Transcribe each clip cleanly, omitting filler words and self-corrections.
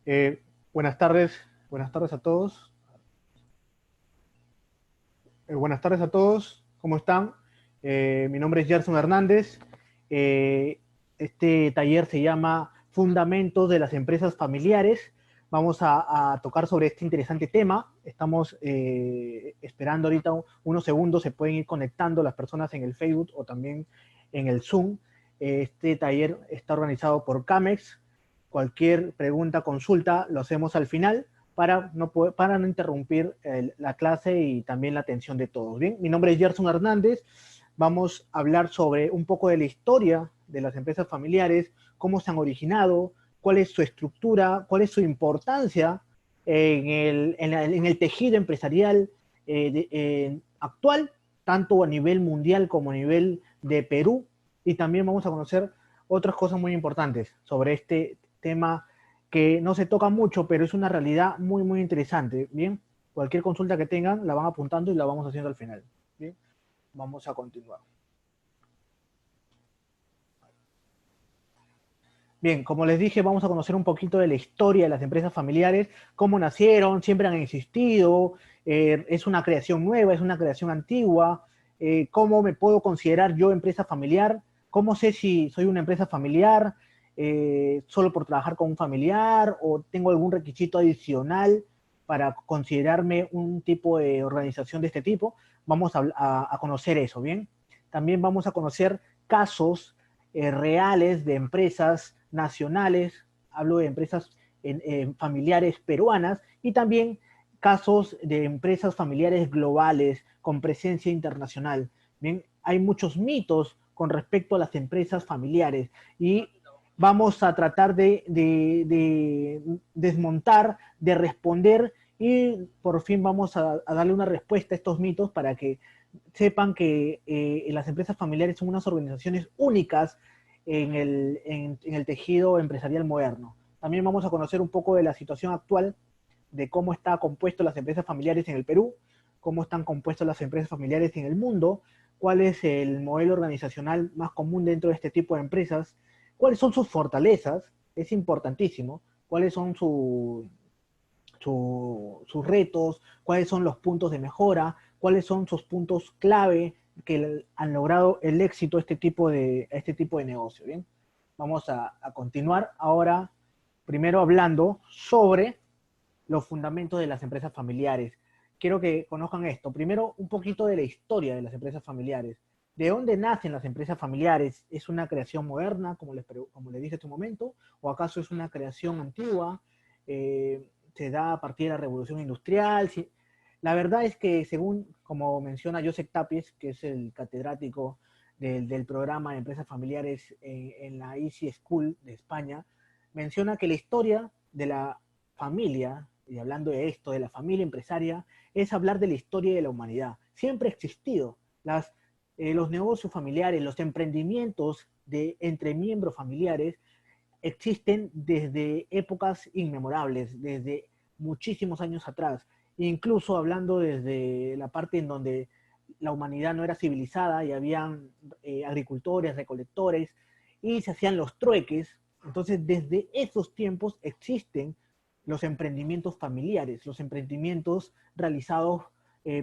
Eh, buenas tardes a todos. Buenas tardes a todos, ¿cómo están? Mi nombre es Gerson Hernández. Eh, este taller se llama Fundamentos de las Empresas Familiares. Vamos a tocar sobre este interesante tema. Estamos esperando ahorita unos segundos, se pueden ir conectando las personas en el Facebook o también en el Zoom. Este taller está organizado por CAMEX. Cualquier pregunta, consulta, lo hacemos al final para no interrumpir la clase y también la atención de todos. Bien, mi nombre es Gerson Hernández. Vamos a hablar sobre un poco de la historia de las empresas familiares, cómo se han originado, cuál es su estructura, cuál es su importancia en el tejido empresarial actual, tanto a nivel mundial como a nivel de Perú. Y también vamos a conocer otras cosas muy importantes sobre este tema que no se toca mucho, pero es una realidad muy, muy interesante. Bien, cualquier consulta que tengan la van apuntando y la vamos haciendo al final. Bien, vamos a continuar. Bien, como les dije, vamos a conocer un poquito de la historia de las empresas familiares, cómo nacieron, siempre han existido, es una creación nueva, es una creación antigua, cómo me puedo considerar yo empresa familiar, cómo sé si soy una empresa familiar, solo por trabajar con un familiar o tengo algún requisito adicional para considerarme un tipo de organización de este tipo. Vamos a conocer eso, ¿bien? También vamos a conocer casos reales de empresas nacionales, hablo de empresas familiares peruanas y también casos de empresas familiares globales con presencia internacional. Bien, hay muchos mitos con respecto a las empresas familiares y vamos a tratar de desmontar, de responder y por fin vamos a darle una respuesta a estos mitos para que sepan que las empresas familiares son unas organizaciones únicas en el tejido empresarial moderno. También vamos a conocer un poco de la situación actual, de cómo está compuesto las empresas familiares en el Perú, cómo están compuestas las empresas familiares en el mundo, cuál es el modelo organizacional más común dentro de este tipo de empresas, cuáles son sus fortalezas, es importantísimo, cuáles son sus retos, cuáles son los puntos de mejora, cuáles son sus puntos clave que han logrado el éxito a este tipo de negocio. Bien, vamos a continuar ahora, primero hablando sobre los fundamentos de las empresas familiares. Quiero que conozcan esto. Primero, un poquito de la historia de las empresas familiares. ¿De dónde nacen las empresas familiares? ¿Es una creación moderna, como les dije hace un momento? ¿O acaso es una creación antigua? ¿Se da a partir de la revolución industrial? Sí. La verdad es que, según como menciona Josep Tapies, que es el catedrático del programa de empresas familiares en la Easy School de España, menciona que la historia de la familia, y hablando de esto, de la familia empresaria, es hablar de la historia de la humanidad. Siempre ha existido. Los negocios familiares, los emprendimientos entre miembros familiares existen desde épocas inmemorables, desde muchísimos años atrás. Incluso hablando desde la parte en donde la humanidad no era civilizada y habían agricultores, recolectores, y se hacían los trueques. Entonces, desde esos tiempos existen los emprendimientos familiares, los emprendimientos realizados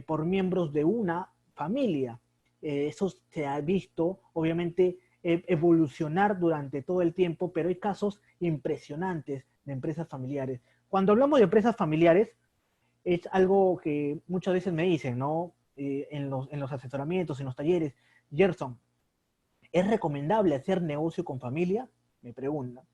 por miembros de una familia. Eso se ha visto, obviamente, evolucionar durante todo el tiempo, pero hay casos impresionantes de empresas familiares. Cuando hablamos de empresas familiares, es algo que muchas veces me dicen, ¿no? En los asesoramientos, en los talleres, Gerson, ¿es recomendable hacer negocio con familia? Me preguntan.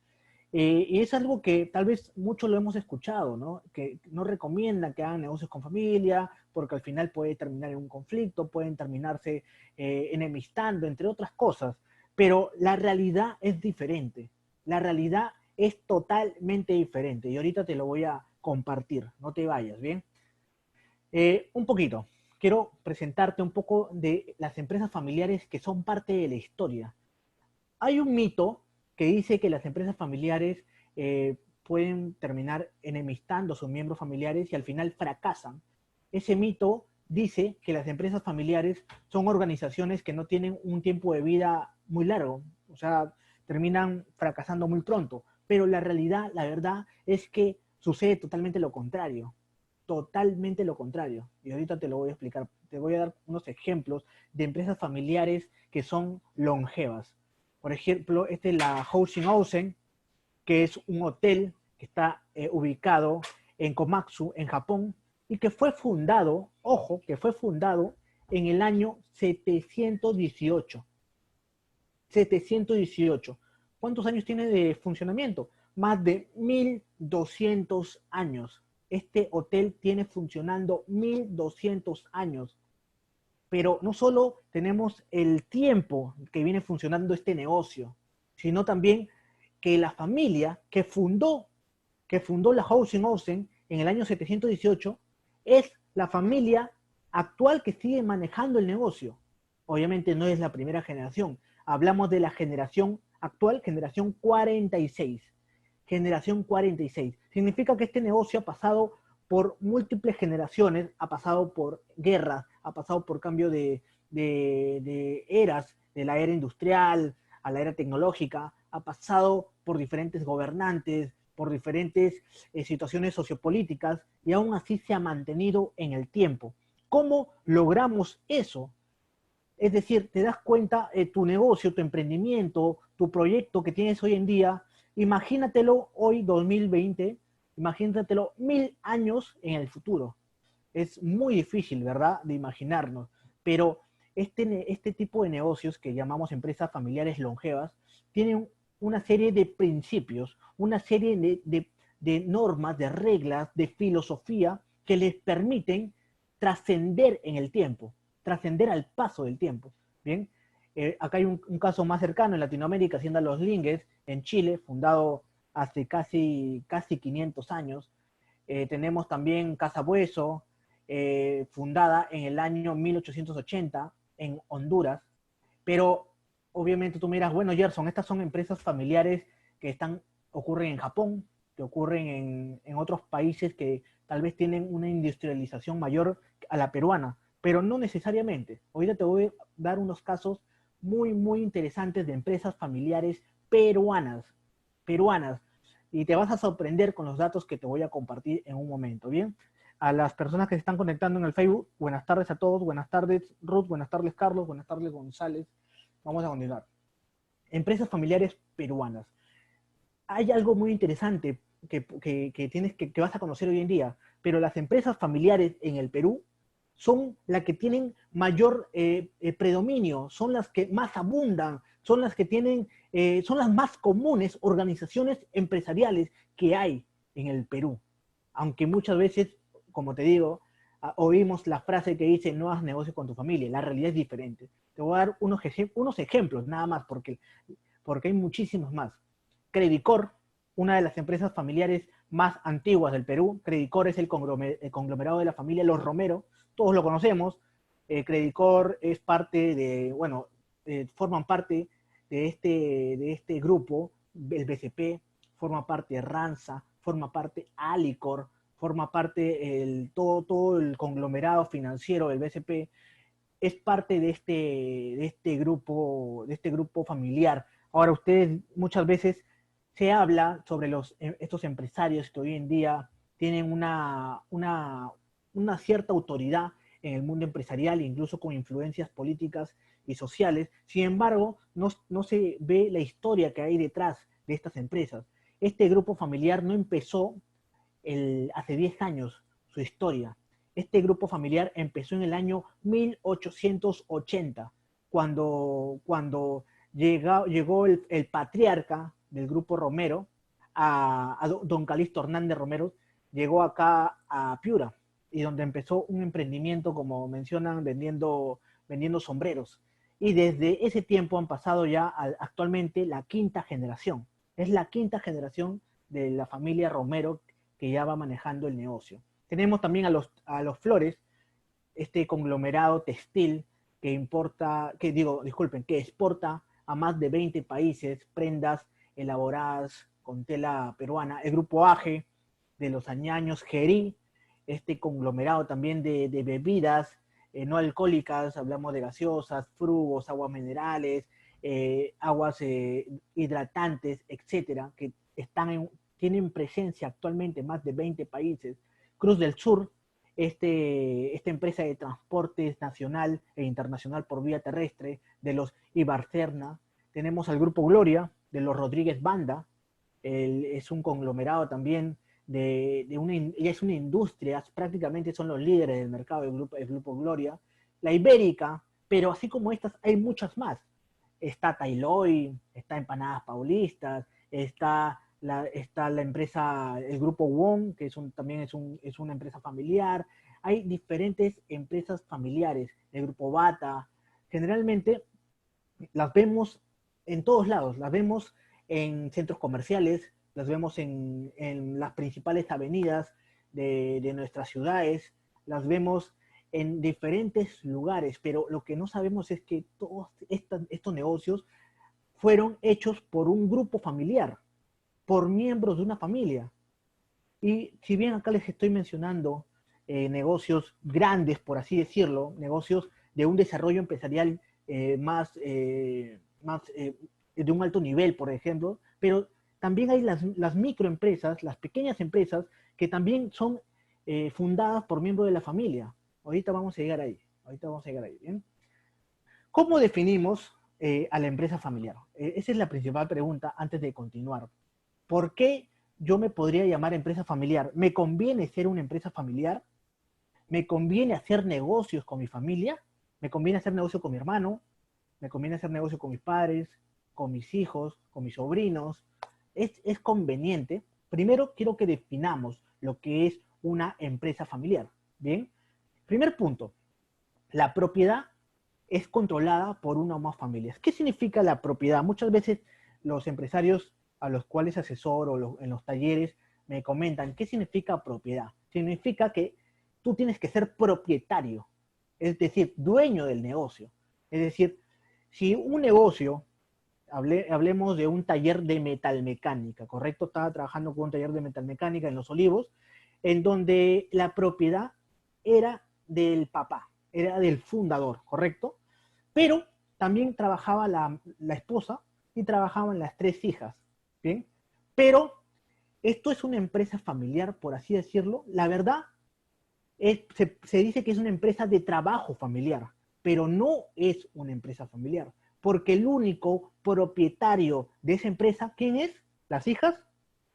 Y es algo que tal vez muchos lo hemos escuchado, ¿no? Que no recomiendan que hagan negocios con familia porque al final puede terminar en un conflicto, pueden terminarse enemistando, entre otras cosas. Pero la realidad es diferente. La realidad es totalmente diferente. Y ahorita te lo voy a compartir. No te vayas, ¿bien? Un poquito. Quiero presentarte un poco de las empresas familiares que son parte de la historia. Hay un mito que dice que las empresas familiares pueden terminar enemistando a sus miembros familiares y al final fracasan. Ese mito dice que las empresas familiares son organizaciones que no tienen un tiempo de vida muy largo, o sea, terminan fracasando muy pronto. Pero la realidad, la verdad, es que sucede totalmente lo contrario. Totalmente lo contrario. Y ahorita te lo voy a explicar. Te voy a dar unos ejemplos de empresas familiares que son longevas. Por ejemplo, esta es la Housing Onsen, que es un hotel que está ubicado en Komatsu, en Japón, y que fue fundado, ojo, que fue fundado en el año 718. 718. ¿Cuántos años tiene de funcionamiento? Más de 1200 años. Este hotel tiene funcionando 1200 años. Pero no solo tenemos el tiempo que viene funcionando este negocio, sino también que la familia que fundó la Housing Onsen en el año 718 es la familia actual que sigue manejando el negocio. Obviamente no es la primera generación. Hablamos de la generación actual, generación 46. Generación 46. Significa que este negocio ha pasado por múltiples generaciones, ha pasado por guerras, ha pasado por cambio de eras, de la era industrial a la era tecnológica, ha pasado por diferentes gobernantes, por diferentes situaciones sociopolíticas, y aún así se ha mantenido en el tiempo. ¿Cómo logramos eso? Es decir, te das cuenta, tu negocio, tu emprendimiento, tu proyecto que tienes hoy en día, imagínatelo hoy 2020, imagínatelo 1000 años en el futuro. Es muy difícil, ¿verdad?, de imaginarnos, pero este tipo de negocios que llamamos empresas familiares longevas tienen una serie de principios, una serie de normas, de reglas, de filosofía que les permiten trascender en el tiempo, trascender al paso del tiempo. Bien, acá hay un caso más cercano en Latinoamérica, Hacienda Los Lingues, en Chile, fundado hace casi 500 años. Tenemos también Casa Bueso, fundada en el año 1880 en Honduras, pero obviamente tú miras, bueno, Gerson, estas son empresas familiares que ocurren en Japón, que ocurren en otros países que tal vez tienen una industrialización mayor a la peruana, pero no necesariamente. Ahorita te voy a dar unos casos muy, muy interesantes de empresas familiares peruanas, y te vas a sorprender con los datos que te voy a compartir en un momento, ¿bien? A las personas que se están conectando en el Facebook, buenas tardes a todos, buenas tardes Ruth, buenas tardes Carlos, buenas tardes González. Vamos a continuar. Empresas familiares peruanas. Hay algo muy interesante que vas a conocer hoy en día, pero las empresas familiares en el Perú son las que tienen mayor predominio, son las que más abundan, son las que son las más comunes organizaciones empresariales que hay en el Perú. Aunque muchas veces, como te digo, oímos la frase que dice no haz negocios con tu familia, la realidad es diferente. Te voy a dar unos ejemplos nada más, porque hay muchísimos más. Credicor, una de las empresas familiares más antiguas del Perú. Credicor es el conglomerado de la familia Los Romero, todos lo conocemos. Credicor es parte forman parte de este grupo, el BCP, forma parte de Ranza, forma parte Alicor, forma parte todo el conglomerado financiero del BCP, es parte de este grupo familiar. Ahora, ustedes muchas veces se habla sobre estos empresarios que hoy en día tienen una cierta autoridad en el mundo empresarial, incluso con influencias políticas y sociales. Sin embargo, no se ve la historia que hay detrás de estas empresas. Este grupo familiar no empezó hace 10 años su historia. Este grupo familiar empezó en el año 1880, cuando llegó el patriarca del grupo Romero, a don Calixto Hernández Romero, llegó acá a Piura, y donde empezó un emprendimiento, como mencionan, vendiendo sombreros. Y desde ese tiempo han pasado ya actualmente la quinta generación. Es la quinta generación de la familia Romero que ya va manejando el negocio. Tenemos también a los Flores, este conglomerado textil que exporta a más de 20 países prendas elaboradas con tela peruana. El grupo AGE de los añaños Gerí, este conglomerado también de bebidas no alcohólicas, hablamos de gaseosas, frugos, aguas minerales, aguas hidratantes, etcétera, que tienen presencia actualmente en más de 20 países. Cruz del Sur, esta empresa de transportes nacional e internacional por vía terrestre de los Ibarcerna. Tenemos al Grupo Gloria, de los Rodríguez Banda, es un conglomerado también ya es una industria, prácticamente son los líderes del mercado, el grupo Gloria. La Ibérica, pero así como estas hay muchas más. Está Tailoy, está Empanadas Paulistas, está la empresa, el grupo Wong, que también es una empresa familiar. Hay diferentes empresas familiares, el grupo Bata. Generalmente las vemos en todos lados, las vemos en centros comerciales, las vemos en las principales avenidas de nuestras ciudades, las vemos en diferentes lugares, pero lo que no sabemos es que todos estos negocios fueron hechos por un grupo familiar, por miembros de una familia. Y si bien acá les estoy mencionando negocios grandes, por así decirlo, negocios de un desarrollo empresarial más de un alto nivel, por ejemplo, pero también hay las microempresas, las pequeñas empresas, que también son fundadas por miembros de la familia. Ahorita vamos a llegar ahí, ¿bien? ¿Cómo definimos a la empresa familiar? Esa es la principal pregunta antes de continuar. ¿Por qué yo me podría llamar empresa familiar? ¿Me conviene ser una empresa familiar? ¿Me conviene hacer negocios con mi familia? ¿Me conviene hacer negocios con mi hermano? ¿Me conviene hacer negocios con mis padres, con mis hijos, con mis sobrinos? ¿Es conveniente? Primero quiero que definamos lo que es una empresa familiar. Bien, primer punto, la propiedad es controlada por una o más familias. ¿Qué significa la propiedad? Muchas veces los empresarios a los cuales asesoro en los talleres me comentan, ¿qué significa propiedad? Significa que tú tienes que ser propietario, es decir, dueño del negocio. Es decir, si un negocio, hablemos de un taller de metalmecánica, ¿correcto? Estaba trabajando con un taller de metalmecánica en Los Olivos, en donde la propiedad era del papá, era del fundador, ¿correcto? Pero también trabajaba la esposa y trabajaban las tres hijas, ¿bien? Pero esto es una empresa familiar, por así decirlo. La verdad, se dice que es una empresa de trabajo familiar, pero no es una empresa familiar, porque el único propietario de esa empresa, ¿quién es? ¿Las hijas?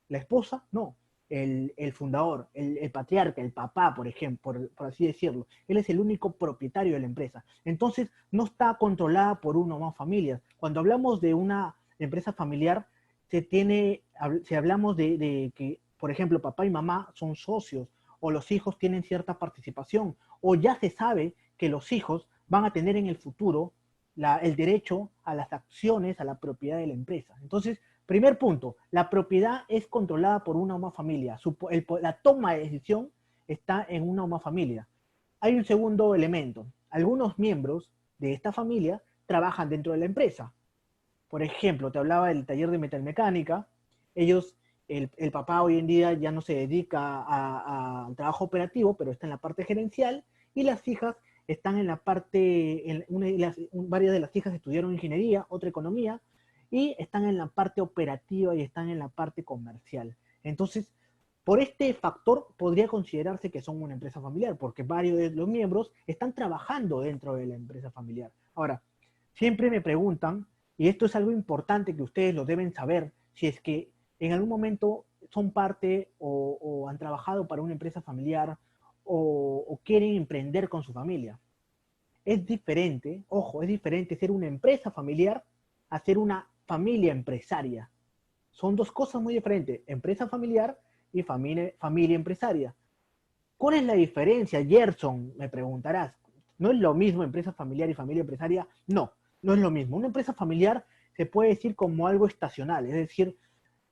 ¿La esposa? No, el fundador, el patriarca, el papá, por ejemplo, por así decirlo. Él es el único propietario de la empresa. Entonces, no está controlada por una o más familias. Cuando hablamos de una empresa familiar, si hablamos de que, por ejemplo, papá y mamá son socios, o los hijos tienen cierta participación, o ya se sabe que los hijos van a tener en el futuro el derecho a las acciones, a la propiedad de la empresa. Entonces, primer punto, la propiedad es controlada por una o más familia. La toma de decisión está en una o más familia. Hay un segundo elemento. Algunos miembros de esta familia trabajan dentro de la empresa. Por ejemplo, te hablaba del taller de metalmecánica. El papá hoy en día ya no se dedica al trabajo operativo, pero está en la parte gerencial, y las hijas están en la parte, varias de las hijas estudiaron ingeniería, otra economía, y están en la parte operativa y están en la parte comercial. Entonces, por este factor podría considerarse que son una empresa familiar, porque varios de los miembros están trabajando dentro de la empresa familiar. Ahora, siempre me preguntan, y esto es algo importante que ustedes lo deben saber, si es que en algún momento son parte o han trabajado para una empresa familiar o quieren emprender con su familia. Es diferente, ojo, es diferente ser una empresa familiar a ser una familia empresaria. Son dos cosas muy diferentes, empresa familiar y familia empresaria. ¿Cuál es la diferencia, Gerson? Me preguntarás. ¿No es lo mismo empresa familiar y familia empresaria? No, no es lo mismo. Una empresa familiar se puede decir como algo estacional, es decir,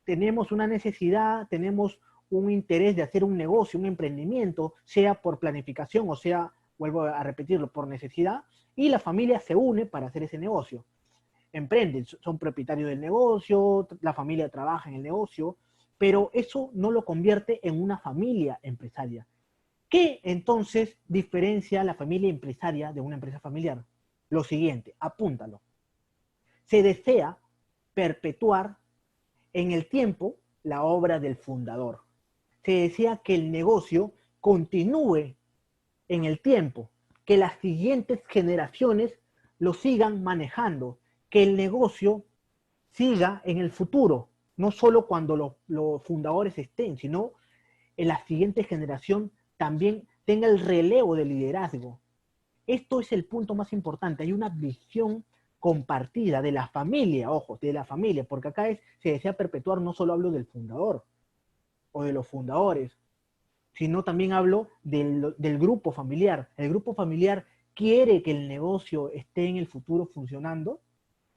tenemos una necesidad, tenemos un interés de hacer un negocio, un emprendimiento, sea por planificación o sea, vuelvo a repetirlo, por necesidad, y la familia se une para hacer ese negocio. Emprenden, son propietarios del negocio, la familia trabaja en el negocio, pero eso no lo convierte en una familia empresaria. ¿Qué entonces diferencia la familia empresaria de una empresa familiar? Lo siguiente, apúntalo. Se desea perpetuar en el tiempo la obra del fundador. Se decía que el negocio continúe en el tiempo, que las siguientes generaciones lo sigan manejando, que el negocio siga en el futuro, no solo cuando los fundadores estén, sino en la siguiente generación también tenga el relevo de liderazgo. Esto es el punto más importante. Hay una visión compartida de la familia, ojo, de la familia, porque acá se desea perpetuar, no solo hablo del fundador o de los fundadores, sino también hablo del grupo familiar. El grupo familiar quiere que el negocio esté en el futuro funcionando.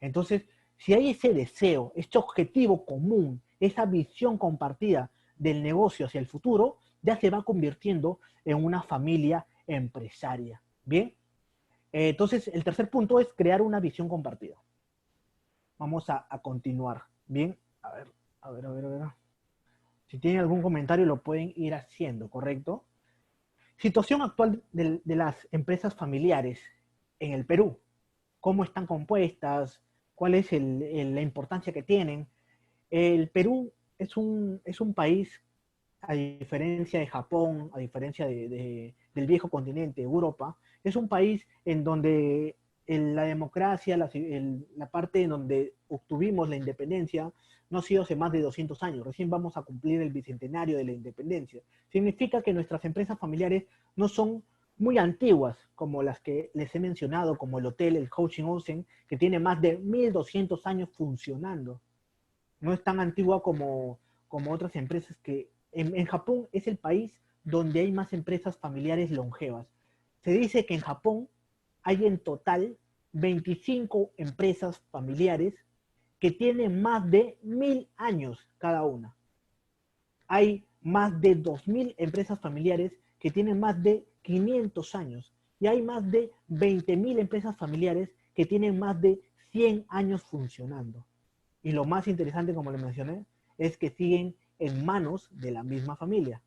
Entonces, si hay ese deseo, este objetivo común, esa visión compartida del negocio hacia el futuro, ya se va convirtiendo en una familia empresaria. Bien, entonces el tercer punto es crear una visión compartida. Vamos a continuar. Bien, a ver. Si tienen algún comentario lo pueden ir haciendo, ¿correcto? Situación actual de las empresas familiares en el Perú. ¿Cómo están compuestas? ¿Cuál es la importancia que tienen? El Perú es un país, a diferencia de Japón, a diferencia del viejo continente, Europa, es un país en donde la democracia, la parte en donde obtuvimos la independencia, no ha sido hace más de 200 años. Recién vamos a cumplir el bicentenario de la independencia. Significa que nuestras empresas familiares no son muy antiguas, como las que les he mencionado, como el hotel, el Coaching Onsen, que tiene más de 1200 años funcionando. No es tan antigua como otras empresas que en Japón es el país donde hay más empresas familiares longevas. Se dice que en Japón hay en total 25 empresas familiares que tienen más de 1000 años cada una. Hay más de 2000 empresas familiares que tienen más de 500 años y hay más de 20.000 empresas familiares que tienen más de 100 años funcionando. Y lo más interesante, como le mencioné, es que siguen en manos de la misma familia.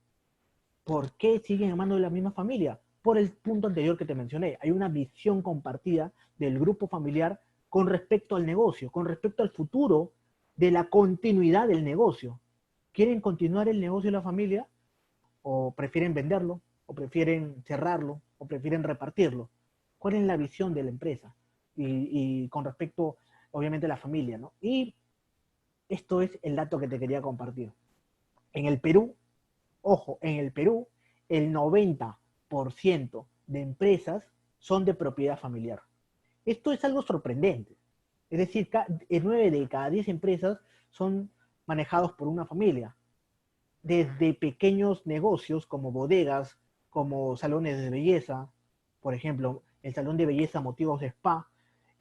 ¿Por qué siguen en manos de la misma familia? Por el punto anterior que te mencioné. Hay una visión compartida del grupo familiar con respecto al negocio, con respecto al futuro de la continuidad del negocio. ¿Quieren continuar el negocio de la familia? ¿O prefieren venderlo? ¿O prefieren cerrarlo? ¿O prefieren repartirlo? ¿Cuál es la visión de la empresa? Y con respecto, obviamente, a la familia, ¿no? Y esto es el dato que te quería compartir. En el Perú, ojo, en el Perú, el 90% de empresas son de propiedad familiar. Esto es algo sorprendente. Es decir, 9 de cada 10 empresas son manejados por una familia. Desde pequeños negocios como bodegas, como salones de belleza, por ejemplo, el salón de belleza Motivos de Spa,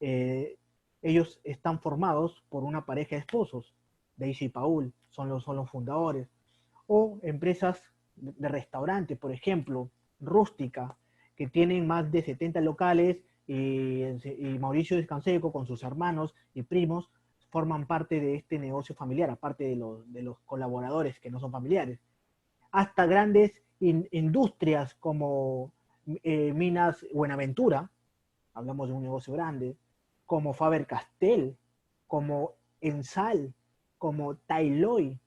eh, ellos están formados por una pareja de esposos. Daisy y Paul son los fundadores. O empresas de restaurantes, por ejemplo, Rústica, que tienen más de 70 locales y Mauricio Descanseco con sus hermanos y primos forman parte de este negocio familiar, aparte de los colaboradores que no son familiares. Hasta grandes industrias como Minas Buenaventura, hablamos de un negocio grande, como Faber-Castell, como Ensal, como Tailoy,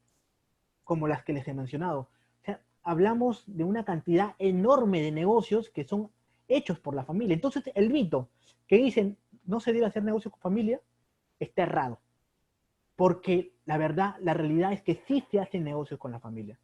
como las que les he mencionado. O sea, hablamos de una cantidad enorme de negocios que son hechos por la familia. Entonces, el mito que dicen no se debe hacer negocio con familia está errado. Porque la verdad, la realidad es que sí se hacen negocios con la familia.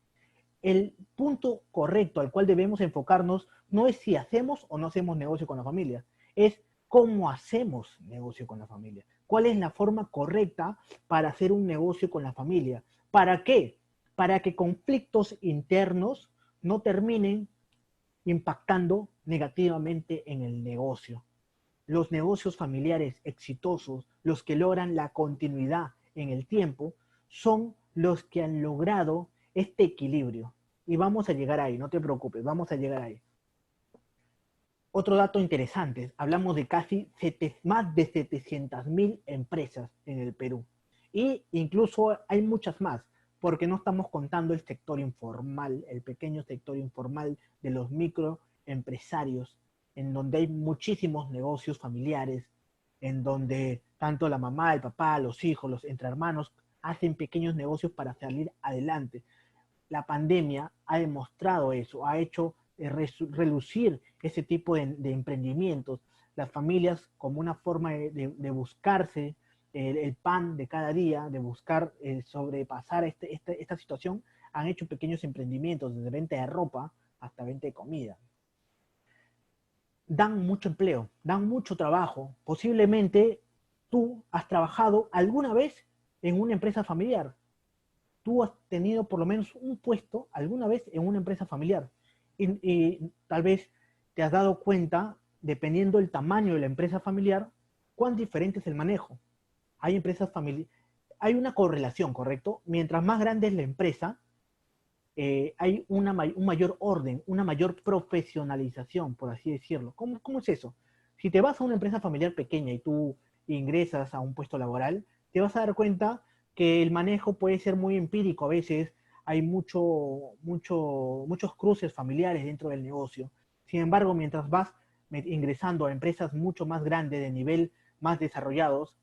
El punto correcto al cual debemos enfocarnos no es si hacemos o no hacemos negocio con la familia, es cómo hacemos negocio con la familia. ¿Cuál es la forma correcta para hacer un negocio con la familia? ¿Para qué? Para que conflictos internos no terminen impactando negativamente en el negocio. Los negocios familiares exitosos, los que logran la continuidad en el tiempo, son los que han logrado este equilibrio. Y vamos a llegar ahí, no te preocupes, vamos a llegar ahí. Otro dato interesante, hablamos de más de 700.000 empresas en el Perú. Y incluso hay muchas más, porque no estamos contando el sector informal, el pequeño sector informal de los microempresarios, en donde hay muchísimos negocios familiares, en donde tanto la mamá, el papá, los hijos, los entre hermanos hacen pequeños negocios para salir adelante. La pandemia ha demostrado eso, ha hecho relucir ese tipo de emprendimientos. Las familias, como una forma de buscarse el pan de cada día, de buscar sobrepasar esta situación, han hecho pequeños emprendimientos, desde venta de ropa hasta venta de comida. Dan mucho empleo, dan mucho trabajo. Posiblemente tú has trabajado alguna vez en una empresa familiar. Tú has tenido por lo menos un puesto alguna vez en una empresa familiar. Y tal vez te has dado cuenta, dependiendo del tamaño de la empresa familiar, cuán diferente es el manejo. Hay empresas familiares, hay una correlación, ¿correcto? Mientras más grande es la empresa, hay un mayor orden, una mayor profesionalización, por así decirlo. ¿Cómo es eso? Si te vas a una empresa familiar pequeña y tú ingresas a un puesto laboral, te vas a dar cuenta que el manejo puede ser muy empírico a veces, hay muchos cruces familiares dentro del negocio. Sin embargo, mientras vas ingresando a empresas mucho más grandes, de nivel más desarrollados,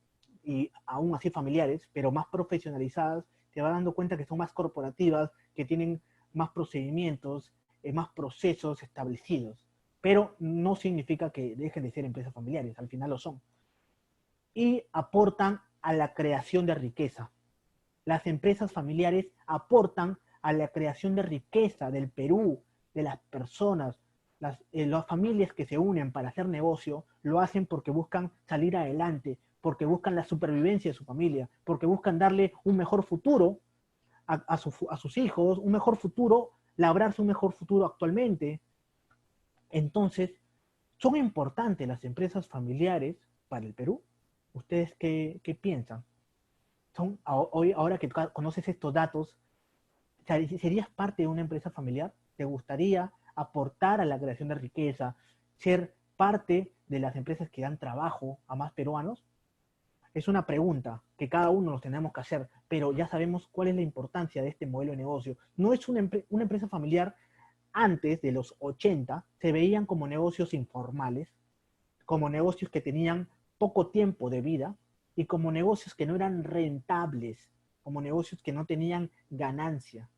y aún así familiares, pero más profesionalizadas, te vas dando cuenta que son más corporativas, que tienen más procedimientos, más procesos establecidos. Pero no significa que dejen de ser empresas familiares, al final lo son. Y aportan a la creación de riqueza. Las empresas familiares aportan a la creación de riqueza del Perú, de las personas. Las familias que se unen para hacer negocio lo hacen porque buscan salir adelante, porque buscan la supervivencia de su familia, porque buscan darle un mejor futuro a sus hijos, un mejor futuro, labrarse un mejor futuro actualmente. Entonces, ¿son importantes las empresas familiares para el Perú? ¿Ustedes qué piensan? Hoy, ahora que conoces estos datos, ¿serías parte de una empresa familiar? ¿Te gustaría aportar a la creación de riqueza, ser parte de las empresas que dan trabajo a más peruanos? Es una pregunta que cada uno nos tenemos que hacer, pero ya sabemos cuál es la importancia de este modelo de negocio. No es una empresa familiar. Antes de los 80 se veían como negocios informales, como negocios que tenían poco tiempo de vida y como negocios que no eran rentables, como negocios que no tenían ganancia.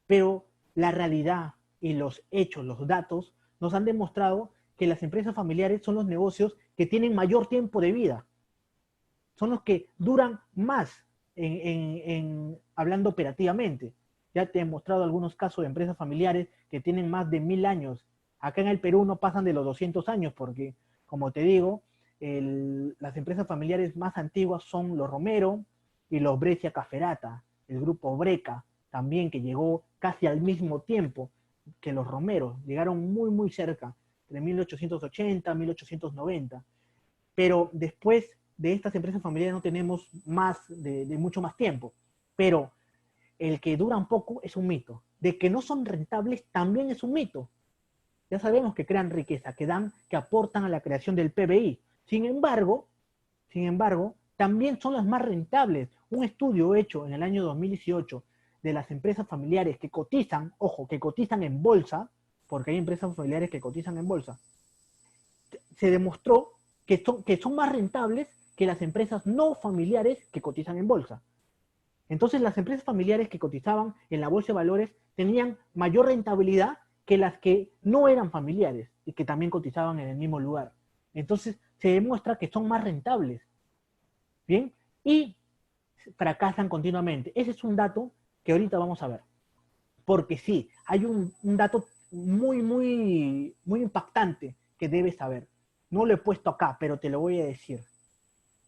Pero la realidad y los hechos, los datos, nos han demostrado que las empresas familiares son los negocios que tienen mayor tiempo de vida, son los que duran más hablando operativamente. Ya te he mostrado algunos casos de empresas familiares que tienen más de 1000 años. Acá en el Perú no pasan de los 200 años porque, como te digo, las empresas familiares más antiguas son los Romero y los Brescia Caferata, el grupo Breca, también que llegó casi al mismo tiempo que los Romero, llegaron muy, muy cerca, de 1880 a 1890. Pero después de estas empresas familiares no tenemos más de mucho más tiempo. Pero el que duran poco es un mito. De que no son rentables también es un mito. Ya sabemos que crean riqueza, que aportan a la creación del PBI. Sin embargo, también son las más rentables. Un estudio hecho en el año 2018 de las empresas familiares que cotizan, ojo, que cotizan en bolsa, porque hay empresas familiares que cotizan en bolsa, se demostró que son más rentables que las empresas no familiares que cotizan en bolsa. Entonces las empresas familiares que cotizaban en la bolsa de valores tenían mayor rentabilidad que las que no eran familiares y que también cotizaban en el mismo lugar. Entonces se demuestra que son más rentables. ¿Bien? Y fracasan continuamente. Ese es un dato que ahorita vamos a ver. Porque sí, hay un dato muy, muy, muy impactante que debes saber. No lo he puesto acá, pero te lo voy a decir.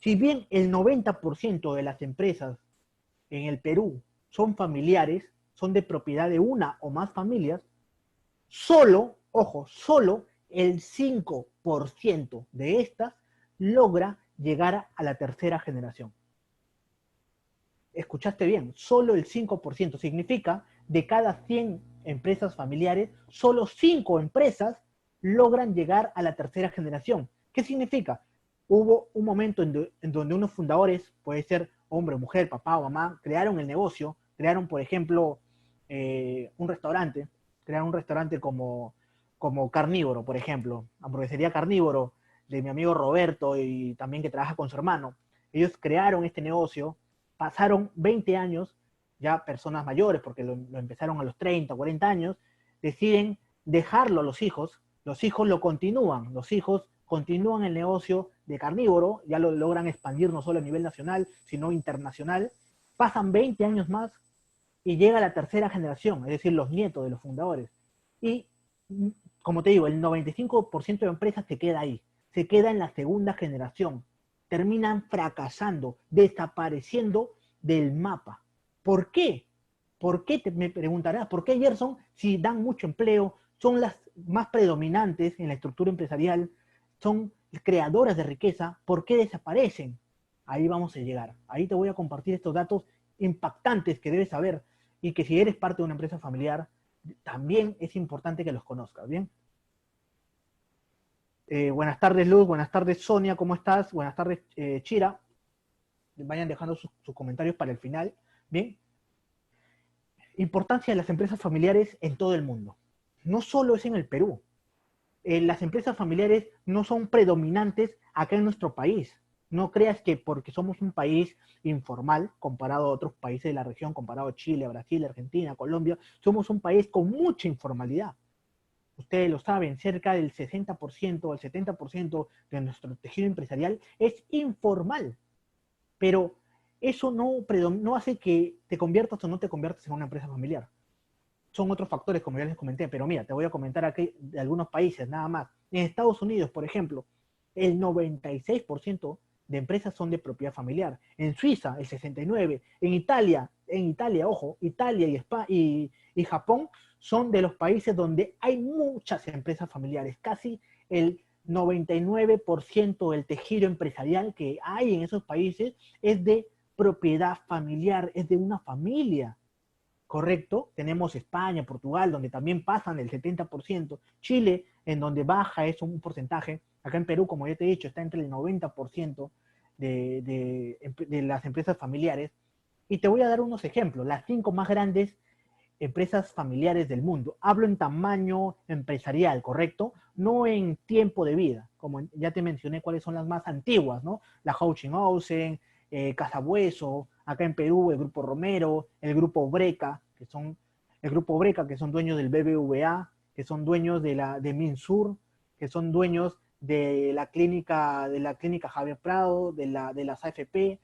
Si bien el 90% de las empresas en el Perú son familiares, son de propiedad de una o más familias, solo, ojo, solo el 5% de estas logra llegar a la tercera generación. Escuchaste bien, solo el 5%. Significa, de cada 100 empresas familiares, solo 5 empresas logran llegar a la tercera generación. ¿Qué significa? Hubo un momento en donde unos fundadores, puede ser hombre, mujer, papá o mamá, crearon el negocio, crearon, por ejemplo, un restaurante, crearon un restaurante como Carnívoro, por ejemplo, hamburguesería Carnívoro, de mi amigo Roberto y también que trabaja con su hermano. Ellos crearon este negocio pasaron 20 años, ya personas mayores, porque lo empezaron a los 30, 40 años, deciden dejarlo a los hijos lo continúan, los hijos continúan el negocio de carnívoro, ya lo logran expandir no solo a nivel nacional, sino internacional, pasan 20 años más y llega la tercera generación, es decir, los nietos de los fundadores. Y, como te digo, el 95% de empresas se queda ahí, se queda en la segunda generación, terminan fracasando, desapareciendo del mapa. ¿Por qué? ¿Por qué me preguntarás? ¿Por qué Gerson, si dan mucho empleo, son las más predominantes en la estructura empresarial, son creadoras de riqueza, ¿por qué desaparecen? Ahí vamos a llegar. Ahí te voy a compartir estos datos impactantes que debes saber y que si eres parte de una empresa familiar, también es importante que los conozcas, ¿bien? Buenas tardes, Luz. Buenas tardes, Sonia. ¿Cómo estás? Buenas tardes, Chira. Vayan dejando sus comentarios para el final, ¿bien? Importancia de las empresas familiares en todo el mundo. No solo es en el Perú. Las empresas familiares no son predominantes acá en nuestro país. No creas que porque somos un país informal comparado a otros países de la región, comparado a Chile, Brasil, Argentina, Colombia, somos un país con mucha informalidad. Ustedes lo saben, cerca del 60% o el 70% de nuestro tejido empresarial es informal. Pero eso no hace que te conviertas o no te conviertas en una empresa familiar. Son otros factores, como ya les comenté, pero mira, te voy a comentar aquí de algunos países, nada más. En Estados Unidos, por ejemplo, el 96% de empresas son de propiedad familiar. En Suiza, el 69%. En Italia, ojo, Italia y Japón son de los países donde hay muchas empresas familiares. Casi el 99% del tejido empresarial que hay en esos países es de propiedad familiar, es de una familia. Correcto, tenemos España, Portugal, donde también pasan el 70%, Chile, en donde baja es un porcentaje, acá en Perú, como ya te he dicho, está entre el 90% de las empresas familiares, y te voy a dar unos ejemplos, las 5 más grandes empresas familiares del mundo. Hablo en tamaño empresarial, ¿correcto? No en tiempo de vida, como ya te mencioné cuáles son las más antiguas, ¿no? La Houchin-Housen, Casabueso, acá en Perú el Grupo Romero, el Grupo Breca, que son dueños del BBVA, que son dueños de Minsur, que son dueños de la clínica Javier Prado, de las AFP.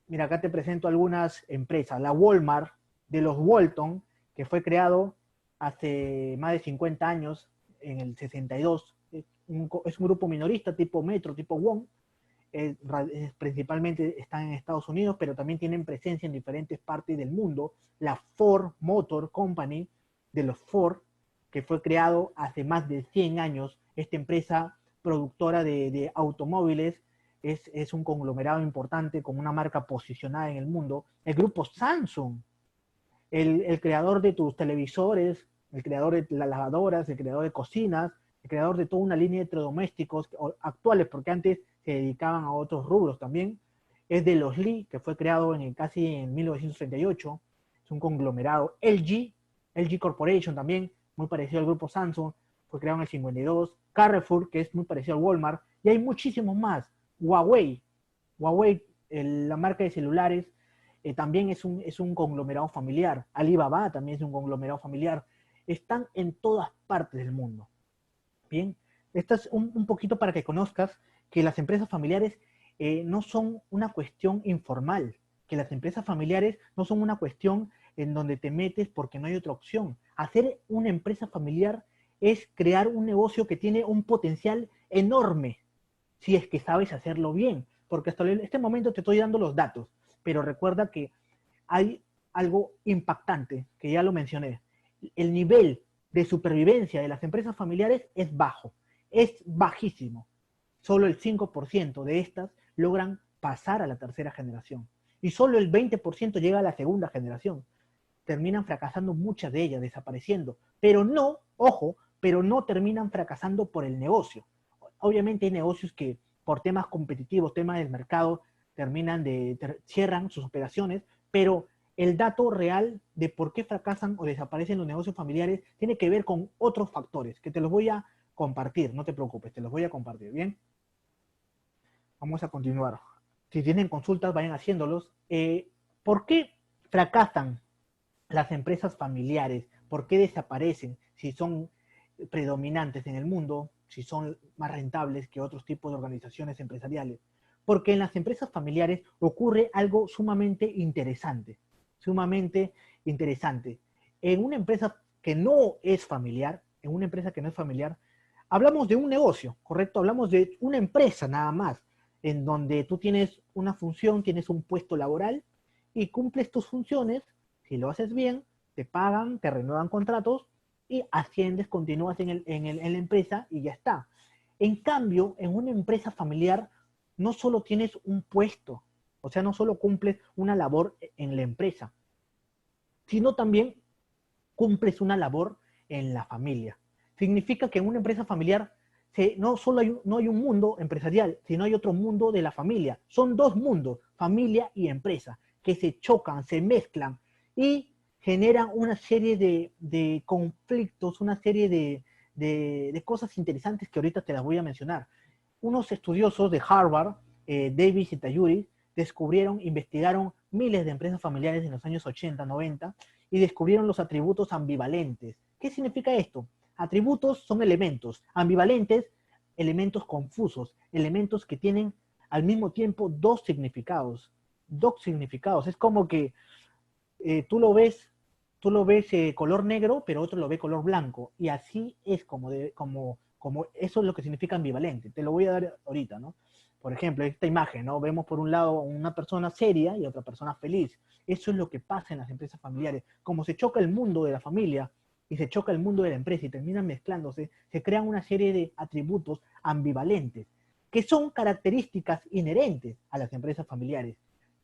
Mira, acá te presento algunas empresas. La Walmart, de los Walton, que fue creado hace más de 50 años, en el 62. Es un grupo minorista tipo Metro, tipo WOM. Principalmente están en Estados Unidos, pero también tienen presencia en diferentes partes del mundo. La Ford Motor Company, de los Ford, que fue creado hace más de 100 años. Esta empresa productora de automóviles es un conglomerado importante con una marca posicionada en el mundo. El grupo Samsung, el creador de tus televisores, el creador de las lavadoras, el creador de cocinas, el creador de toda una línea de electrodomésticos actuales, porque antes se dedicaban a otros rubros también, es de los Lee, que fue creado casi en 1938, es un conglomerado. LG Corporation también, muy parecido al grupo Samsung, fue creado en el 52. Carrefour, que es muy parecido al Walmart, y hay muchísimos más. Huawei, la marca de celulares, también es un conglomerado familiar. Alibaba también es un conglomerado familiar. Están en todas partes del mundo. Bien, esto es un poquito para que conozcas que las empresas familiares no son una cuestión informal, que las empresas familiares no son una cuestión en donde te metes porque no hay otra opción. Hacer una empresa familiar es crear un negocio que tiene un potencial enorme, si es que sabes hacerlo bien, porque hasta este momento te estoy dando los datos, pero recuerda que hay algo impactante, que ya lo mencioné. El nivel de supervivencia de las empresas familiares es bajo, es bajísimo. Solo el 5% de estas logran pasar a la tercera generación y solo el 20% llega a la segunda generación. Terminan fracasando muchas de ellas, desapareciendo, pero no, ojo, pero no terminan fracasando por el negocio. Obviamente hay negocios que por temas competitivos, temas del mercado, cierran sus operaciones, pero el dato real de por qué fracasan o desaparecen los negocios familiares tiene que ver con otros factores, que te los voy a compartir, no te preocupes, te los voy a compartir, ¿bien? Vamos a continuar. Si tienen consultas, vayan haciéndolos. ¿Por qué fracasan las empresas familiares? ¿Por qué desaparecen si son predominantes en el mundo, si son más rentables que otros tipos de organizaciones empresariales? Porque en las empresas familiares ocurre algo sumamente interesante, sumamente interesante. En una empresa que no es familiar, en una empresa que no es familiar, hablamos de un negocio, ¿correcto? Hablamos de una empresa nada más, en donde tú tienes una función, tienes un puesto laboral y cumples tus funciones. Si lo haces bien, te pagan, te renuevan contratos y asciendes, continúas en la empresa y ya está. En cambio, en una empresa familiar no solo tienes un puesto, o sea, no solo cumples una labor en la empresa, sino también cumples una labor en la familia. Significa que en una empresa familiar no solo no hay un mundo empresarial, sino hay otro mundo de la familia. Son dos mundos, familia y empresa, que se chocan, se mezclan y generan una serie de conflictos, una serie de cosas interesantes que ahorita te las voy a mencionar. Unos estudiosos de Harvard, Davis y Tayuri, investigaron miles de empresas familiares en los años 80, 90 y descubrieron los atributos ambivalentes. ¿Qué significa esto? Atributos son elementos, ambivalentes, elementos confusos, elementos que tienen al mismo tiempo dos significados. Dos significados. Es como que tú lo ves color negro, pero otro lo ve color blanco. Y así es como eso es lo que significa ambivalente. Te lo voy a dar ahorita, ¿no? Por ejemplo, esta imagen, ¿no? Vemos por un lado una persona seria y otra persona feliz. Eso es lo que pasa en las empresas familiares. Como se choca el mundo de la familia y se choca el mundo de la empresa y terminan mezclándose, se crean una serie de atributos ambivalentes, que son características inherentes a las empresas familiares.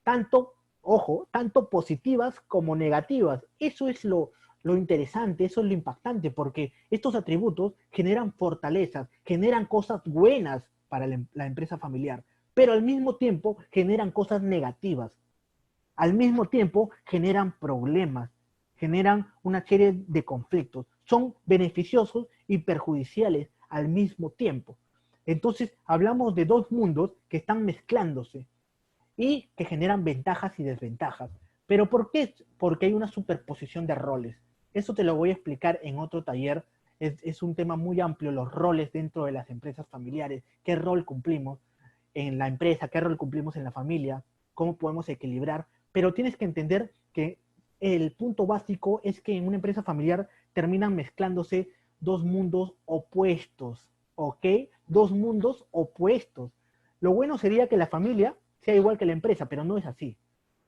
Tanto, ojo, tanto positivas como negativas. Eso es lo interesante, eso es lo impactante, porque estos atributos generan fortalezas, generan cosas buenas para la empresa familiar, pero al mismo tiempo generan cosas negativas, al mismo tiempo generan problemas, generan una serie de conflictos, son beneficiosos y perjudiciales al mismo tiempo. Entonces hablamos de dos mundos que están mezclándose y que generan ventajas y desventajas. ¿Pero por qué? Porque hay una superposición de roles. Eso te lo voy a explicar en otro taller. Es un tema muy amplio, los roles dentro de las empresas familiares, qué rol cumplimos en la empresa, qué rol cumplimos en la familia, cómo podemos equilibrar. Pero tienes que entender que el punto básico es que en una empresa familiar terminan mezclándose dos mundos opuestos, ¿ok? Dos mundos opuestos. Lo bueno sería que la familia sea igual que la empresa, pero no es así.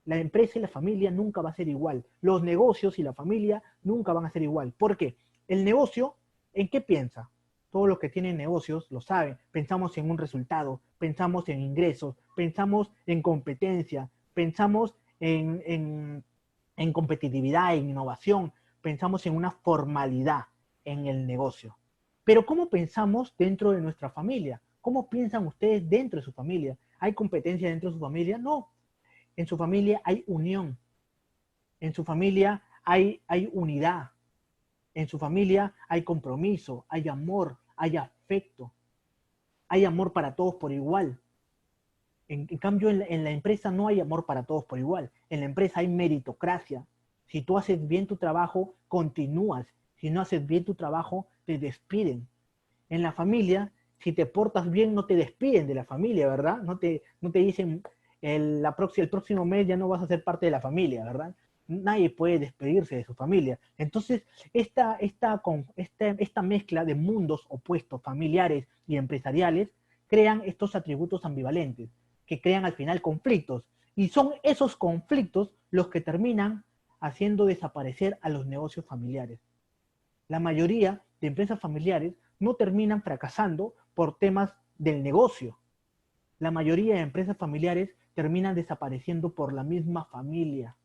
La empresa y la familia nunca va a ser igual. Los negocios y la familia nunca van a ser igual. ¿Por qué? El negocio, ¿en qué piensa? Todos los que tienen negocios lo saben. Pensamos en un resultado, pensamos en ingresos, pensamos en competencia, pensamos en competitividad, en innovación, pensamos en una formalidad en el negocio. Pero ¿cómo pensamos dentro de nuestra familia? ¿Cómo piensan ustedes dentro de su familia? ¿Hay competencia dentro de su familia? No. En su familia hay unión. En su familia hay unidad. En su familia hay compromiso, hay amor, hay afecto. Hay amor para todos por igual. En cambio, en la empresa no hay amor para todos por igual. En la empresa hay meritocracia. Si tú haces bien tu trabajo, continúas. Si no haces bien tu trabajo, te despiden. En la familia, si te portas bien, no te despiden de la familia, ¿verdad? No te dicen el próximo mes ya no vas a ser parte de la familia, ¿verdad? Nadie puede despedirse de su familia. Entonces, esta mezcla de mundos opuestos, familiares y empresariales, crean estos atributos ambivalentes, que crean al final conflictos. Y son esos conflictos los que terminan haciendo desaparecer a los negocios familiares. La mayoría de empresas familiares no terminan fracasando por temas del negocio. La mayoría de empresas familiares terminan desapareciendo por la misma familia,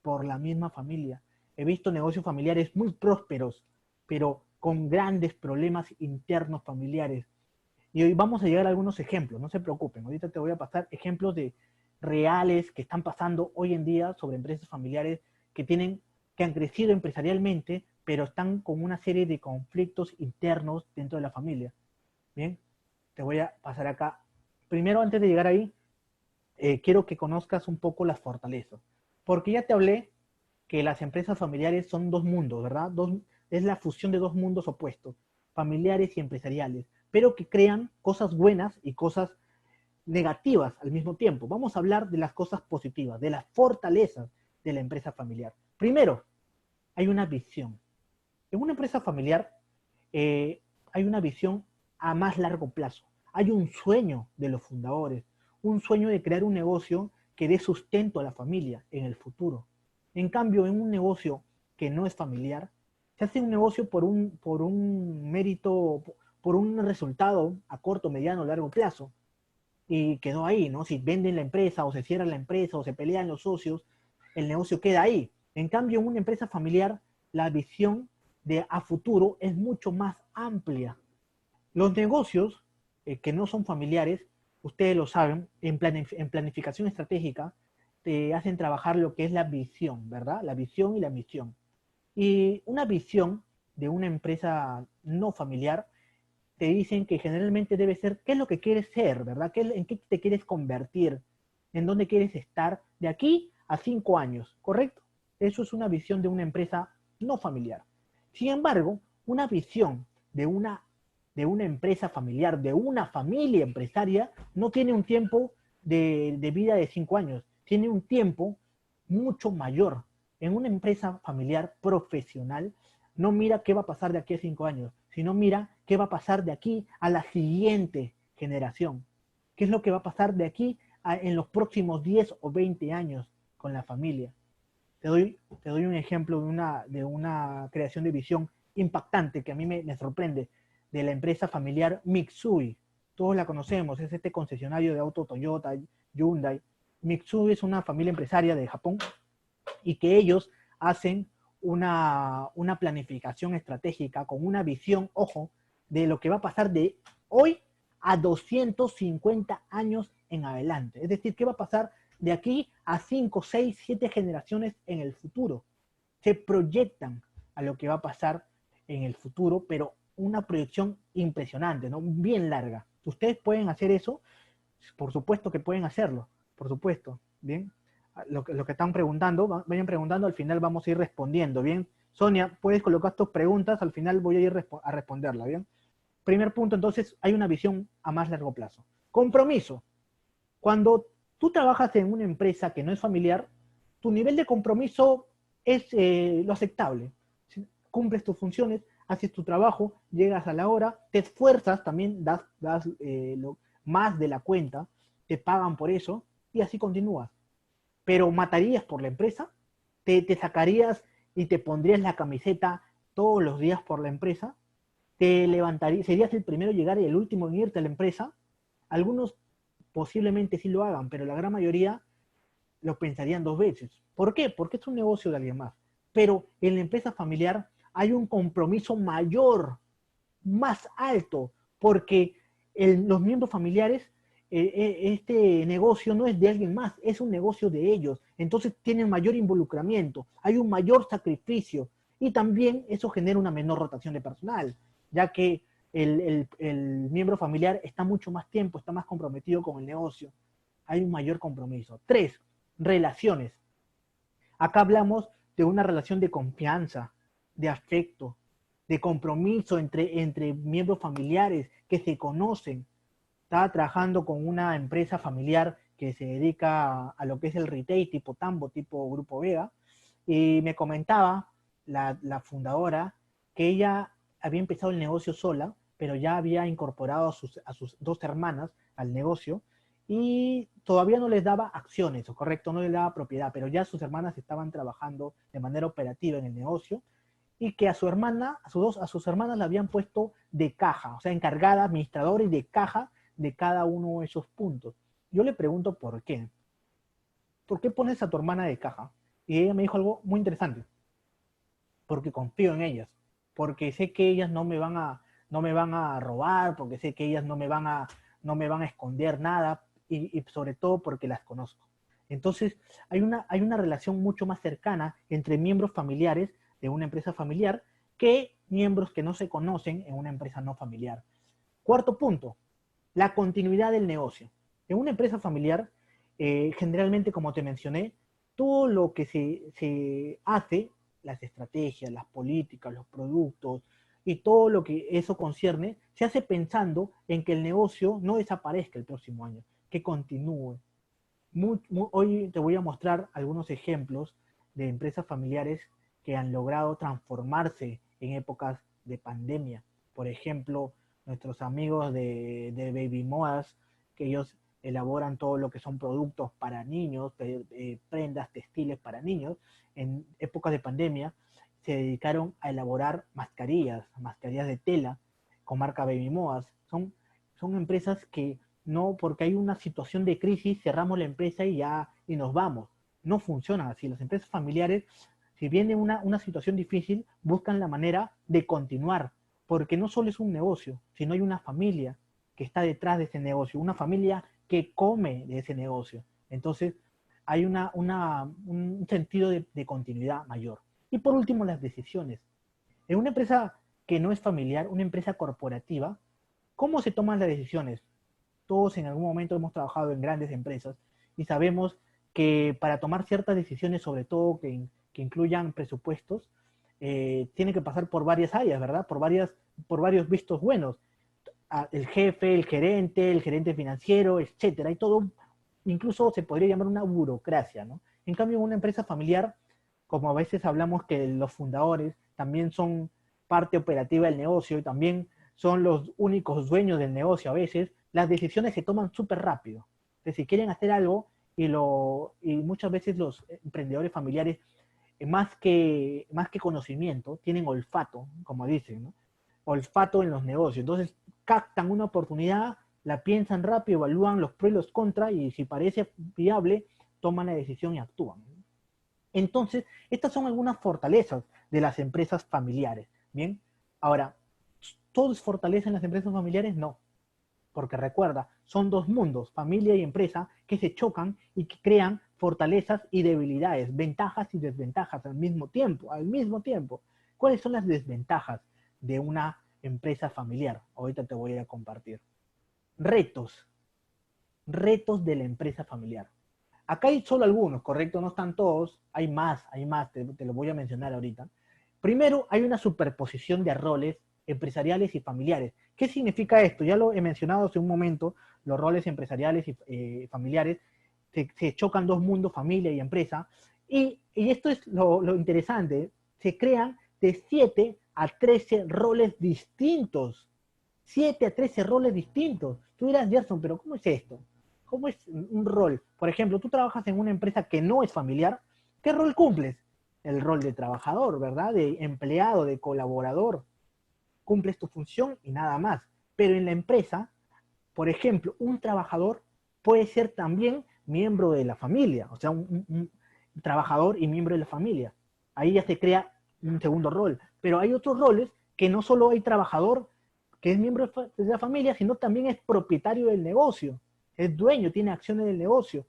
por la misma familia. He visto negocios familiares muy prósperos, pero con grandes problemas internos familiares. Y hoy vamos a llegar a algunos ejemplos, no se preocupen. Ahorita te voy a pasar ejemplos de reales que están pasando hoy en día sobre empresas familiares que han crecido empresarialmente, pero están con una serie de conflictos internos dentro de la familia. Bien, te voy a pasar acá. Primero, antes de llegar ahí, quiero que conozcas un poco las fortalezas. Porque ya te hablé que las empresas familiares son dos mundos, ¿verdad? Es la fusión de dos mundos opuestos, familiares y empresariales, pero que crean cosas buenas y cosas negativas al mismo tiempo. Vamos a hablar de las cosas positivas, de las fortalezas de la empresa familiar. Primero, hay una visión. En una empresa familiar hay una visión a más largo plazo. Hay un sueño de los fundadores, un sueño de crear un negocio que dé sustento a la familia en el futuro. En cambio, en un negocio que no es familiar, se hace un negocio por un mérito, por un resultado a corto, mediano, largo plazo. Y quedó ahí, ¿no? Si venden la empresa o se cierra la empresa o se pelean los socios, el negocio queda ahí. En cambio, en una empresa familiar, la visión de a futuro es mucho más amplia. Los negocios que no son familiares, ustedes lo saben, en planificación estratégica, te hacen trabajar lo que es la visión, ¿verdad? La visión y la misión. Y una visión de una empresa no familiar te dicen que generalmente debe ser qué es lo que quieres ser, ¿verdad? ¿En qué te quieres convertir? ¿En dónde quieres estar de aquí a 5 años? ¿Correcto? Eso es una visión de una empresa no familiar. Sin embargo, una visión de una empresa familiar, de una familia empresaria, no tiene un tiempo de vida de 5 años, tiene un tiempo mucho mayor. En una empresa familiar profesional, no mira qué va a pasar de aquí a 5 años, sino mira qué va a pasar de aquí a la siguiente generación. ¿Qué es lo que va a pasar de aquí en los próximos 10 o 20 años con la familia? Te doy un ejemplo de una creación de visión impactante que a mí me sorprende, de la empresa familiar Mitsui. Todos la conocemos, es este concesionario de auto Toyota, Hyundai. Mitsui es una familia empresaria de Japón y que ellos hacen una planificación estratégica con una visión, ojo, de lo que va a pasar de hoy a 250 años en adelante. Es decir, ¿qué va a pasar de aquí a 5, 6, 7 generaciones en el futuro? Se proyectan a lo que va a pasar en el futuro, pero una proyección impresionante, ¿no? Bien larga. ¿Ustedes pueden hacer eso? Por supuesto que pueden hacerlo, por supuesto. Bien, lo que están preguntando, vayan preguntando, al final vamos a ir respondiendo, ¿bien? Sonia, puedes colocar tus preguntas, al final voy a ir a responderla, ¿bien? Primer punto, entonces, hay una visión a más largo plazo. Compromiso. Cuando tú trabajas en una empresa que no es familiar, tu nivel de compromiso es lo aceptable. Cumples tus funciones, haces tu trabajo, llegas a la hora, te esfuerzas, también das más de la cuenta, te pagan por eso y así continúas. Pero matarías por la empresa, te sacarías y te pondrías la camiseta todos los días por la empresa, te levantarías, serías el primero en llegar y el último en irte a la empresa. Algunos posiblemente sí lo hagan, pero la gran mayoría lo pensarían dos veces. ¿Por qué? Porque es un negocio de alguien más. Pero en la empresa familiar hay un compromiso mayor, más alto, porque los miembros familiares, este negocio no es de alguien más, es un negocio de ellos. Entonces tienen mayor involucramiento, hay un mayor sacrificio y también eso genera una menor rotación de personal, ya que el miembro familiar está mucho más tiempo, está más comprometido con el negocio. Hay un mayor compromiso. 3, relaciones. Acá hablamos de una relación de confianza, de afecto, de compromiso entre miembros familiares que se conocen. Estaba trabajando con una empresa familiar que se dedica a lo que es el retail tipo Tambo, tipo Grupo Vega, y me comentaba la fundadora que ella había empezado el negocio sola, pero ya había incorporado a sus dos hermanas al negocio y todavía no les daba acciones, o correcto, no les daba propiedad, pero ya sus hermanas estaban trabajando de manera operativa en el negocio y que a su hermana, a sus hermanas la habían puesto de caja, o sea, encargada, administradora y de caja de cada uno de esos puntos. Yo le pregunto por qué. ¿Por qué pones a tu hermana de caja? Y ella me dijo algo muy interesante. Porque confío en ellas. Porque sé que ellas no me van a robar, porque sé que ellas no me van a esconder nada, y sobre todo porque las conozco. Entonces, hay una relación mucho más cercana entre miembros familiares de una empresa familiar que miembros que no se conocen en una empresa no familiar. Cuarto punto, la continuidad del negocio. En una empresa familiar, generalmente, como te mencioné, todo lo que se hace, las estrategias, las políticas, los productos y todo lo que eso concierne, se hace pensando en que el negocio no desaparezca el próximo año, que continúe. Hoy te voy a mostrar algunos ejemplos de empresas familiares que han logrado transformarse en épocas de pandemia. Por ejemplo, nuestros amigos de Baby Modas, que ellos elaboran todo lo que son productos para niños, prendas textiles para niños, en épocas de pandemia se dedicaron a elaborar mascarillas de tela con marca Baby Modas. Son empresas que no porque hay una situación de crisis cerramos la empresa y nos vamos. No funciona así. Las empresas familiares, si viene una situación difícil, buscan la manera de continuar, porque no solo es un negocio, sino hay una familia que está detrás de ese negocio, una familia que come de ese negocio. Entonces, hay un sentido de continuidad mayor. Y por último, las decisiones. En una empresa que no es familiar, una empresa corporativa, ¿cómo se toman las decisiones? Todos en algún momento hemos trabajado en grandes empresas y sabemos que para tomar ciertas decisiones, sobre todo que incluyan presupuestos, tiene que pasar por varias áreas, ¿verdad? Por varios vistos buenos. El jefe, el gerente financiero, etcétera. Hay todo, incluso se podría llamar una burocracia, ¿no? En cambio, en una empresa familiar, como a veces hablamos que los fundadores también son parte operativa del negocio y también son los únicos dueños del negocio a veces, las decisiones se toman súper rápido. Entonces, si quieren hacer algo, y muchas veces los emprendedores familiares, más que conocimiento, tienen olfato, como dicen, ¿no? Olfato en los negocios. Entonces, captan una oportunidad, la piensan rápido, evalúan los pros y los contras, y si parece viable, toman la decisión y actúan. Entonces, estas son algunas fortalezas de las empresas familiares. Bien, ahora, ¿todo es fortaleza en las empresas familiares? No, porque recuerda, son dos mundos, familia y empresa, que se chocan y que crean fortalezas y debilidades, ventajas y desventajas al mismo tiempo, al mismo tiempo. ¿Cuáles son las desventajas de una empresa familiar? Ahorita te voy a compartir. Retos, retos de la empresa familiar. Acá hay solo algunos, correcto, no están todos, hay más, te lo voy a mencionar ahorita. Primero, hay una superposición de roles empresariales y familiares. ¿Qué significa esto? Ya lo he mencionado hace un momento, los roles empresariales y familiares, se chocan dos mundos, familia y empresa, y esto es lo interesante, se crean de 7 a 13 roles distintos. 7 a 13 roles distintos. Tú dirás, Gerson, pero ¿cómo es esto? ¿Cómo es un rol? Por ejemplo, tú trabajas en una empresa que no es familiar, ¿qué rol cumples? El rol de trabajador, ¿verdad? De empleado, de colaborador. Cumples tu función y nada más. Pero en la empresa, por ejemplo, un trabajador puede ser también miembro de la familia, o sea, un trabajador y miembro de la familia. Ahí ya se crea un segundo rol. Pero hay otros roles que no solo hay trabajador que es miembro de la familia, sino también es propietario del negocio, es dueño, tiene acciones del negocio.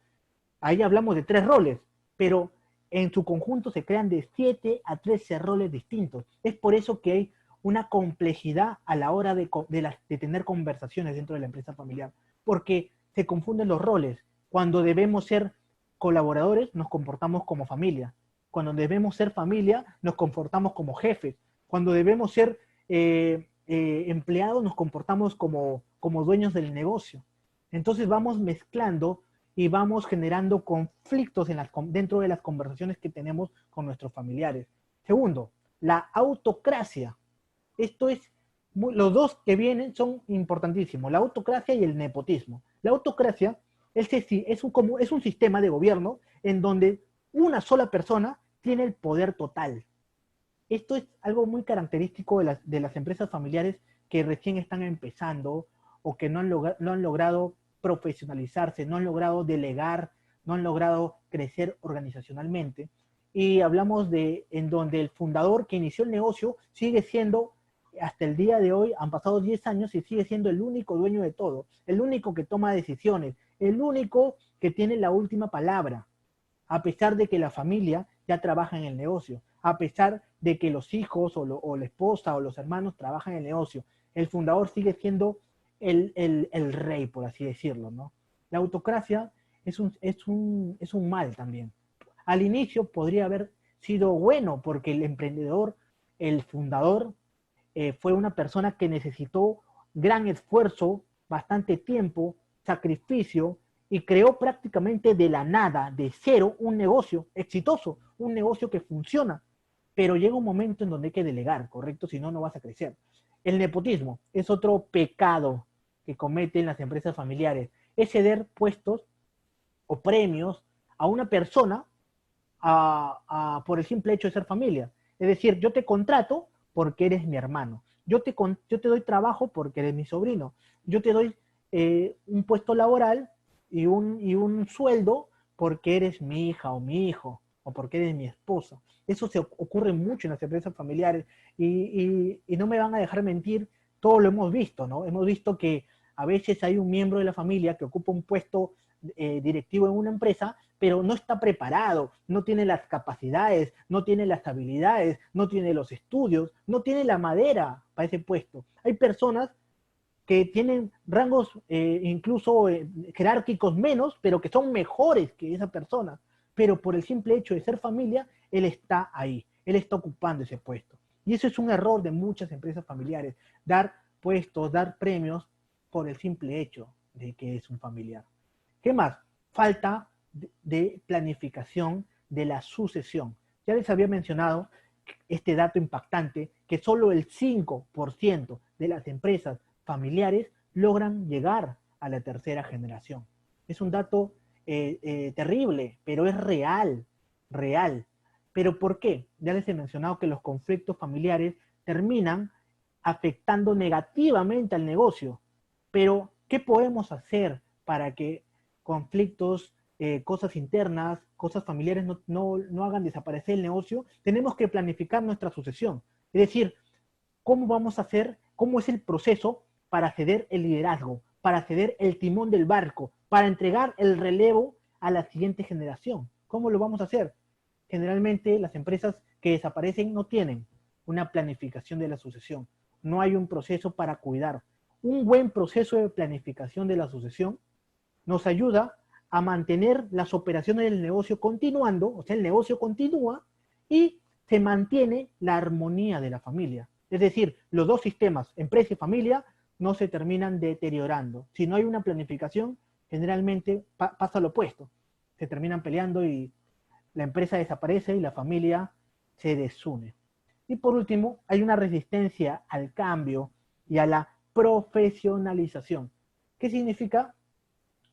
Ahí hablamos de 3 roles, pero en su conjunto se crean de 7 a 13 roles distintos. Es por eso que hay una complejidad a la hora de tener conversaciones dentro de la empresa familiar, porque se confunden los roles. Cuando debemos ser colaboradores, nos comportamos como familia. Cuando debemos ser familia, nos comportamos como jefes. Cuando debemos ser empleados, nos comportamos como dueños del negocio. Entonces vamos mezclando y vamos generando conflictos dentro de las conversaciones que tenemos con nuestros familiares. Segundo, la autocracia. Esto es, los dos que vienen son importantísimos, la autocracia y el nepotismo. La autocracia es un sistema de gobierno en donde una sola persona tiene el poder total. Esto es algo muy característico de las empresas familiares que recién están empezando o que no han logrado profesionalizarse, no han logrado delegar, no han logrado crecer organizacionalmente. Y hablamos en donde el fundador que inició el negocio sigue siendo, hasta el día de hoy, han pasado 10 años y sigue siendo el único dueño de todo, el único que toma decisiones, el único que tiene la última palabra, a pesar de que la familia ya trabaja en el negocio, a pesar de que los hijos o la esposa o los hermanos trabajan en el negocio. El fundador sigue siendo el rey, por así decirlo, ¿no? La autocracia es un mal también. Al inicio podría haber sido bueno porque el emprendedor, el fundador, fue una persona que necesitó gran esfuerzo, bastante tiempo, sacrificio, y creó prácticamente de la nada, de cero, un negocio exitoso, un negocio que funciona. Pero llega un momento en donde hay que delegar, ¿correcto? Si no, no vas a crecer. El nepotismo es otro pecado que cometen las empresas familiares. Es ceder puestos o premios a una persona por el simple hecho de ser familia. Es decir, yo te contrato porque eres mi hermano. Yo te doy trabajo porque eres mi sobrino. Yo te doy un puesto laboral y un sueldo porque eres mi hija o mi hijo o porque eres mi esposa. Eso se ocurre mucho en las empresas familiares y no me van a dejar mentir, todo lo hemos visto, ¿no? Hemos visto que a veces hay un miembro de la familia que ocupa un puesto directivo en una empresa, pero no está preparado, no tiene las capacidades, no tiene las habilidades, no tiene los estudios, no tiene la madera para ese puesto. Hay personas que tienen rangos incluso jerárquicos menos, pero que son mejores que esa persona. Pero por el simple hecho de ser familia, él está ahí, él está ocupando ese puesto. Y eso es un error de muchas empresas familiares, dar puestos, dar premios por el simple hecho de que es un familiar. ¿Qué más? Falta de planificación de la sucesión. Ya les había mencionado este dato impactante, que solo el 5% de las empresas familiares logran llegar a la tercera generación. Es un dato terrible, pero es real, real. ¿Pero por qué? Ya les he mencionado que los conflictos familiares terminan afectando negativamente al negocio. Pero, ¿qué podemos hacer para que conflictos, cosas internas, cosas familiares no hagan desaparecer el negocio? Tenemos que planificar nuestra sucesión. Es decir, ¿cómo vamos a hacer, cómo es el proceso para ceder el liderazgo, para ceder el timón del barco, para entregar el relevo a la siguiente generación? ¿Cómo lo vamos a hacer? Generalmente las empresas que desaparecen no tienen una planificación de la sucesión. No hay un proceso para cuidar. Un buen proceso de planificación de la sucesión nos ayuda a mantener las operaciones del negocio continuando, o sea, el negocio continúa y se mantiene la armonía de la familia. Es decir, los dos sistemas, empresa y familia, no se terminan deteriorando. Si no hay una planificación, generalmente pasa lo opuesto. Se terminan peleando y la empresa desaparece y la familia se desune. Y por último, hay una resistencia al cambio y a la profesionalización. ¿Qué significa?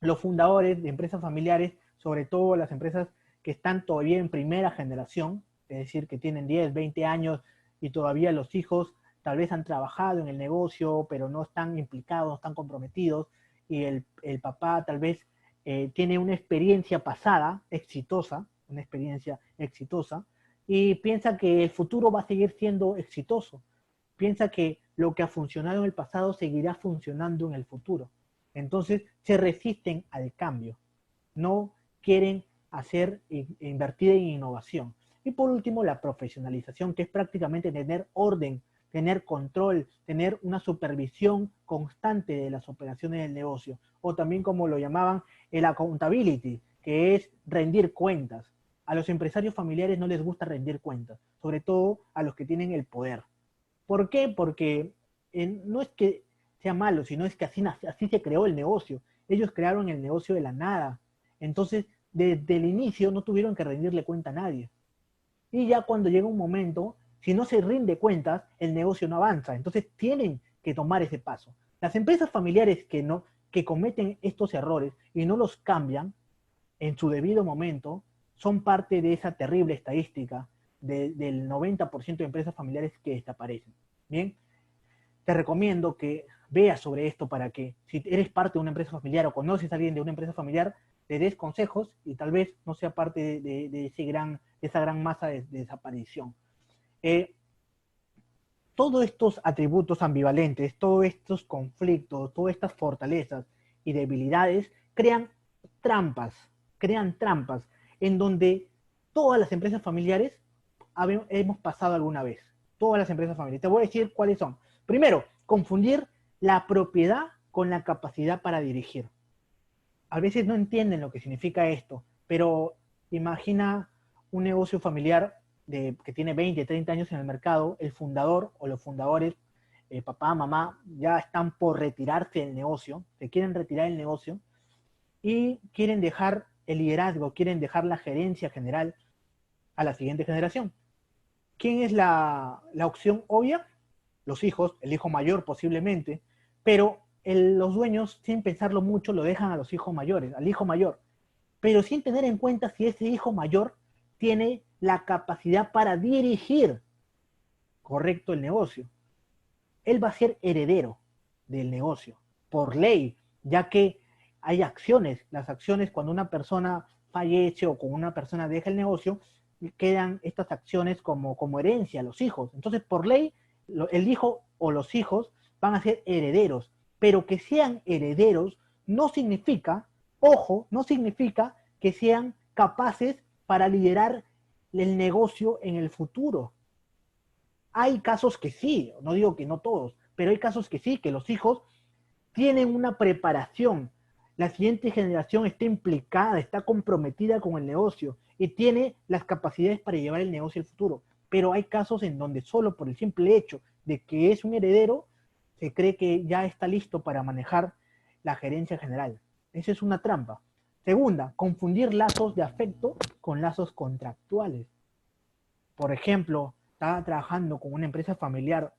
Los fundadores de empresas familiares, sobre todo las empresas que están todavía en primera generación, es decir, que tienen 10, 20 años y todavía los hijos tal vez han trabajado en el negocio, pero no están implicados, no están comprometidos, y el papá tal vez tiene una experiencia exitosa, y piensa que el futuro va a seguir siendo exitoso. Piensa que lo que ha funcionado en el pasado seguirá funcionando en el futuro. Entonces se resisten al cambio, no quieren invertir en innovación. Y por último, la profesionalización, que es prácticamente tener orden, tener control, tener una supervisión constante de las operaciones del negocio, o también como lo llamaban el accountability, que es rendir cuentas. A los empresarios familiares no les gusta rendir cuentas, sobre todo a los que tienen el poder. ¿Por qué? Porque no es que sea malo, sino es que así se creó el negocio. Ellos crearon el negocio de la nada. Entonces, desde el inicio no tuvieron que rendirle cuenta a nadie. Y ya cuando llega un momento, si no se rinde cuentas, el negocio no avanza. Entonces tienen que tomar ese paso. Las empresas familiares que cometen estos errores y no los cambian en su debido momento, son parte de esa terrible estadística del 90% de empresas familiares que desaparecen. Bien, te recomiendo que veas sobre esto para que, si eres parte de una empresa familiar o conoces a alguien de una empresa familiar, le des consejos y tal vez no sea parte de esa gran masa de desaparición. Todos estos atributos ambivalentes, todos estos conflictos, todas estas fortalezas y debilidades crean trampas en donde todas las empresas familiares hemos pasado alguna vez. Todas las empresas familiares. Te voy a decir cuáles son. Primero, confundir la propiedad con la capacidad para dirigir. a veces no entienden lo que significa esto, pero imagina un negocio familiar que tiene 20, 30 años en el mercado, el fundador o los fundadores, papá, mamá, ya están por retirarse del negocio, se quieren retirar del negocio y quieren dejar el liderazgo, quieren dejar la gerencia general a la siguiente generación. ¿Quién es la opción obvia? Los hijos, el hijo mayor posiblemente, pero los dueños, sin pensarlo mucho, lo dejan a los hijos mayores, al hijo mayor, pero sin tener en cuenta si ese hijo mayor tiene la capacidad para dirigir correcto el negocio. Él va a ser heredero del negocio, por ley, ya que hay acciones. Las acciones, cuando una persona fallece o cuando una persona deja el negocio, quedan estas acciones como herencia a los hijos. Entonces, por ley, el hijo o los hijos van a ser herederos, pero que sean herederos no significa, ojo, no significa que sean capaces para liderar el negocio en el futuro. Hay casos que sí, no digo que no todos, pero hay casos que sí, que los hijos tienen una preparación. La siguiente generación está implicada, está comprometida con el negocio y tiene las capacidades para llevar el negocio al futuro. Pero hay casos en donde solo por el simple hecho de que es un heredero, se cree que ya está listo para manejar la gerencia general. Esa es una trampa. Segunda, confundir lazos de afecto con lazos contractuales. Por ejemplo, estaba trabajando con una empresa familiar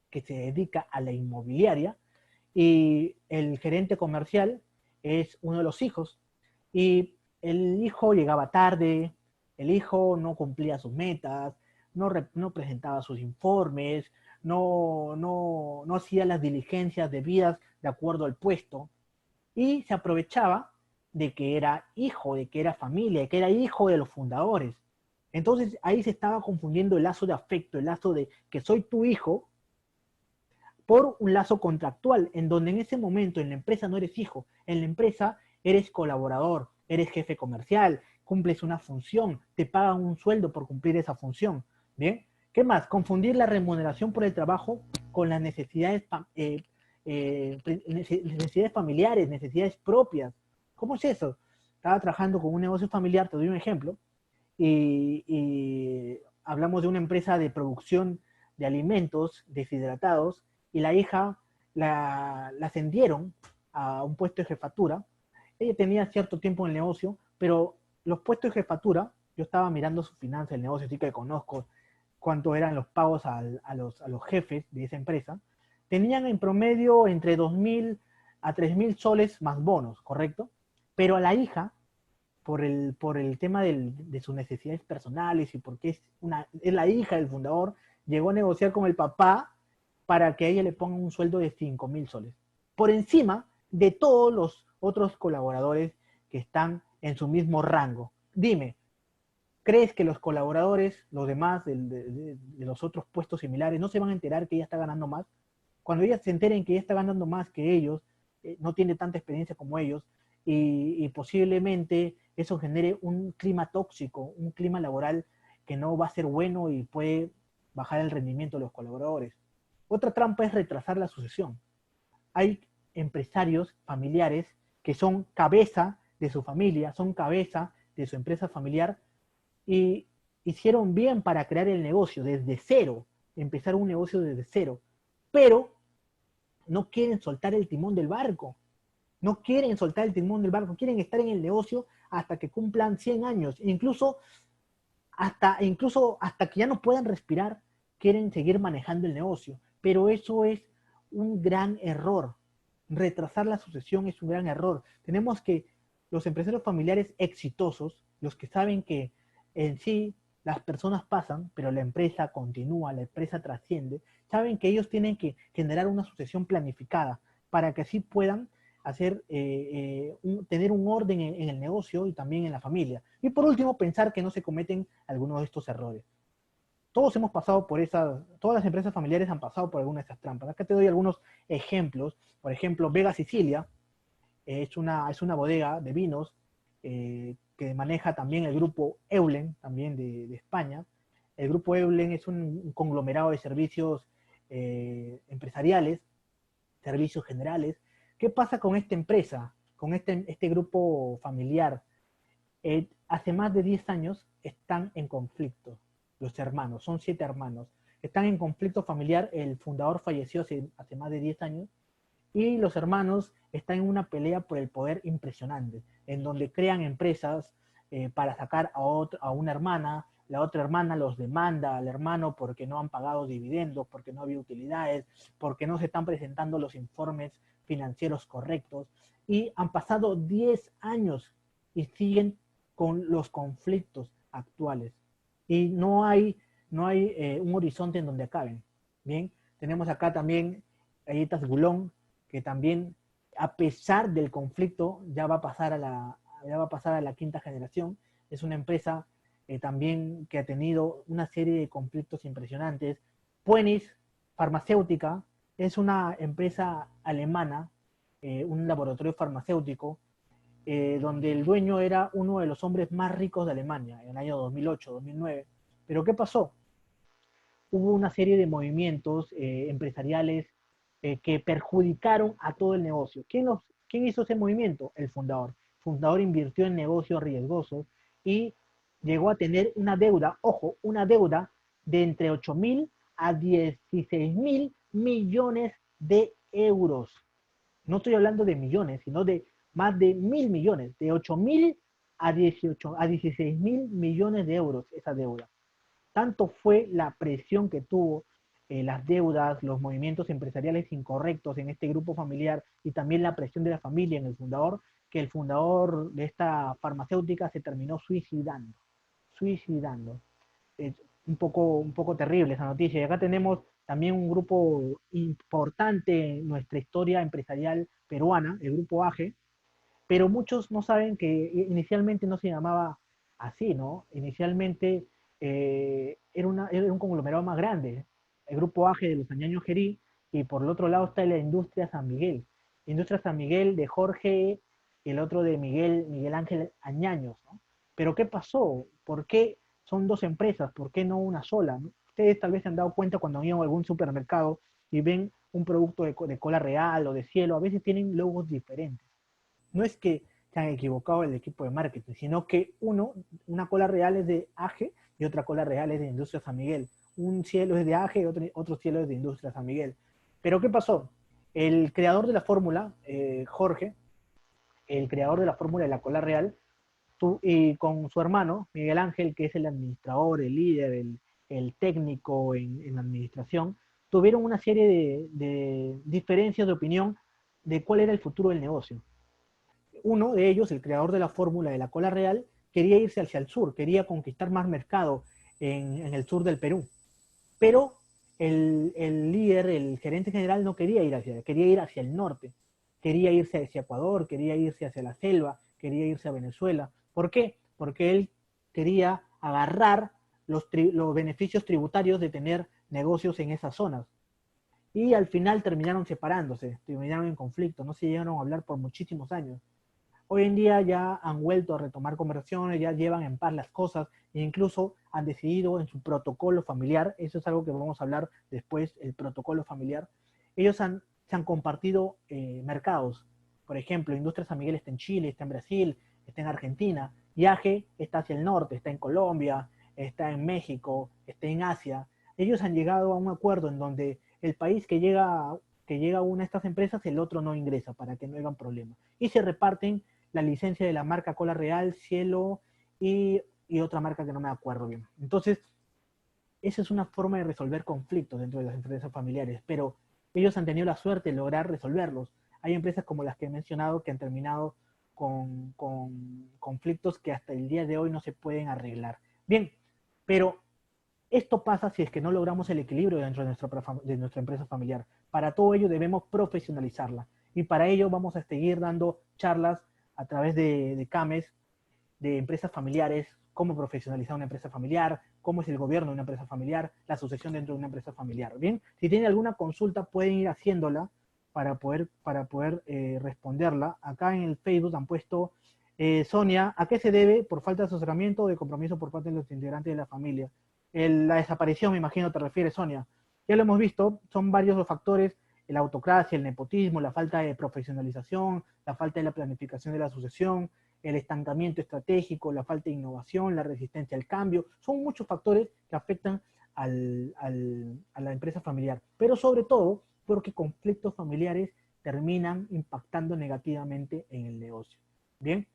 que se dedica a la inmobiliaria y el gerente comercial es uno de los hijos y el hijo llegaba tarde, el hijo no cumplía sus metas, no presentaba sus informes, no hacía las diligencias debidas de acuerdo al puesto y se aprovechaba de que era hijo, de que era familia, de que era hijo de los fundadores. Entonces ahí se estaba confundiendo el lazo de afecto, el lazo de que soy tu hijo, por un lazo contractual, en donde en ese momento en la empresa no eres hijo, en la empresa eres colaborador, eres jefe comercial, cumples una función, te pagan un sueldo por cumplir esa función. ¿Bien? ¿Qué más? Confundir la remuneración por el trabajo con las necesidades familiares, necesidades propias. ¿Cómo es eso? Estaba trabajando con un negocio familiar, te doy un ejemplo, y hablamos de una empresa de producción de alimentos deshidratados y la hija la ascendieron a un puesto de jefatura. Ella tenía cierto tiempo en el negocio, pero los puestos de jefatura, yo estaba mirando su finanzas del negocio, así que conozco cuánto eran los pagos a los jefes de esa empresa, tenían en promedio entre 2.000 a 3.000 soles más bonos, ¿correcto? Pero a la hija por el tema de sus necesidades personales y porque es la hija del fundador, llegó a negociar con el papá para que a ella le pongan un sueldo de 5.000 soles. Por encima de todos los otros colaboradores que están en su mismo rango. Dime, ¿crees que los colaboradores, los demás de los otros puestos similares, no se van a enterar que ella está ganando más? Cuando ellas se enteren que ella está ganando más que ellos, no tiene tanta experiencia como ellos, y posiblemente eso genere un clima tóxico, un clima laboral que no va a ser bueno y puede bajar el rendimiento de los colaboradores. Otra trampa es retrasar la sucesión. Hay empresarios familiares que son cabeza de su familia, son cabeza de su empresa familiar y hicieron bien para crear el negocio desde cero, empezar un negocio desde cero, pero no quieren soltar el timón del barco, no quieren soltar el timón del barco, quieren estar en el negocio hasta que cumplan 100 años, incluso hasta que ya no puedan respirar, quieren seguir manejando el negocio. Pero eso es un gran error. Retrasar la sucesión es un gran error. Tenemos que los empresarios familiares exitosos, los que saben que en sí las personas pasan, pero la empresa continúa, la empresa trasciende, saben que ellos tienen que generar una sucesión planificada para que así puedan tener un orden en el negocio y también en la familia. Y por último, pensar que no se cometen algunos de estos errores. Todos hemos pasado por todas las empresas familiares han pasado por alguna de estas trampas. Acá te doy algunos ejemplos. Por ejemplo, Vega Sicilia es una bodega de vinos que maneja también el grupo Eulen, también de España. El grupo Eulen es un conglomerado de servicios empresariales, servicios generales. ¿Qué pasa con esta empresa? con este grupo familiar, hace más de 10 años están en conflicto, los hermanos, son 7 hermanos, están en conflicto familiar, el fundador falleció hace más de 10 años, y los hermanos están en una pelea por el poder impresionante, en donde crean empresas para sacar a una hermana, la otra hermana los demanda al hermano porque no han pagado dividendos, porque no había utilidades, porque no se están presentando los informes financieros correctos, y han pasado 10 años y siguen con los conflictos actuales. Y no hay un horizonte en donde acaben. Bien, tenemos acá también Galletas Gulón, que también, a pesar del conflicto, ya va a pasar a la quinta generación. Es una empresa también que ha tenido una serie de conflictos impresionantes. Puenis Farmacéutica es una empresa alemana, un laboratorio farmacéutico, donde el dueño era uno de los hombres más ricos de Alemania en el año 2008, 2009. Pero ¿qué pasó? Hubo una serie de movimientos empresariales que perjudicaron a todo el negocio. ¿Quién hizo ese movimiento? El fundador. El fundador invirtió en negocios riesgosos y llegó a tener una deuda, ojo, una deuda de entre 8.000 a 16.000 millones de euros. No estoy hablando de millones, sino de más de 1.000 millones, de 8.000 a 16.000 millones de euros esa deuda. Tanto fue la presión que tuvo las deudas, los movimientos empresariales incorrectos en este grupo familiar y también la presión de la familia en el fundador, que el fundador de esta farmacéutica se terminó suicidando. Es un poco terrible esa noticia. Y acá tenemos también un grupo importante en nuestra historia empresarial peruana, el grupo AGE, pero muchos no saben que inicialmente no se llamaba así, ¿no? Inicialmente era un conglomerado más grande, el grupo AGE de los Añaños Gerí, y por el otro lado está la Industria San Miguel. Industria San Miguel de Jorge y el otro de Miguel Ángel Añaños, ¿no? Pero ¿qué pasó? ¿Por qué son dos empresas? ¿Por qué no una sola? ¿No? Ustedes tal vez se han dado cuenta cuando han ido a algún supermercado y ven un producto de cola real o de cielo, a veces tienen logos diferentes. No es que se han equivocado el equipo de marketing, sino que una cola real es de AGE y otra cola real es de Industria San Miguel. Un cielo es de AGE y otro cielo es de Industria San Miguel. Pero ¿qué pasó? El creador de la fórmula, Jorge, el creador de la fórmula de la cola real, y con su hermano, Miguel Ángel, que es el administrador, el líder, el técnico en la administración, tuvieron una serie de diferencias de opinión de cuál era el futuro del negocio. Uno de ellos, el creador de la fórmula de la cola real, quería irse hacia el sur, quería conquistar más mercado en el sur del Perú. Pero el líder, el gerente general, no quería ir hacia allá, quería ir hacia el norte. Quería irse hacia Ecuador, quería irse hacia la selva, quería irse a Venezuela. ¿Por qué? Porque él quería agarrar los beneficios tributarios de tener negocios en esas zonas. Y al final terminaron separándose, terminaron en conflicto, no se llegaron a hablar por muchísimos años. Hoy en día ya han vuelto a retomar conversaciones, ya llevan en paz las cosas e incluso han decidido en su protocolo familiar, eso es algo que vamos a hablar después, el protocolo familiar, ellos se han compartido mercados. Por ejemplo, Industria San Miguel está en Chile, está en Brasil, está en Argentina, y AGE está hacia el norte, está en Colombia, está en México, está en Asia. Ellos han llegado a un acuerdo en donde el país que llega a una de estas empresas, el otro no ingresa para que no hagan problemas. Y se reparten la licencia de la marca Cola Real, Cielo y otra marca que no me acuerdo bien. Entonces, esa es una forma de resolver conflictos dentro de las empresas familiares, pero ellos han tenido la suerte de lograr resolverlos. Hay empresas como las que he mencionado que han terminado con conflictos que hasta el día de hoy no se pueden arreglar. Bien, pero esto pasa si es que no logramos el equilibrio dentro de nuestra empresa familiar. Para todo ello debemos profesionalizarla. Y para ello vamos a seguir dando charlas a través de CAMES, de empresas familiares, cómo profesionalizar una empresa familiar, cómo es el gobierno de una empresa familiar, la sucesión dentro de una empresa familiar. Bien, si tienen alguna consulta pueden ir haciéndola para poder responderla. Acá en el Facebook han puesto, Sonia, ¿a qué se debe por falta de asesoramiento o de compromiso por parte de los integrantes de la familia? La desaparición, me imagino, te refieres, Sonia. Ya lo hemos visto, son varios los factores. la autocracia, el nepotismo, la falta de profesionalización, la falta de la planificación de la sucesión, el estancamiento estratégico, la falta de innovación, la resistencia al cambio. Son muchos factores que afectan a la empresa familiar, pero sobre todo porque conflictos familiares terminan impactando negativamente en el negocio. Bien,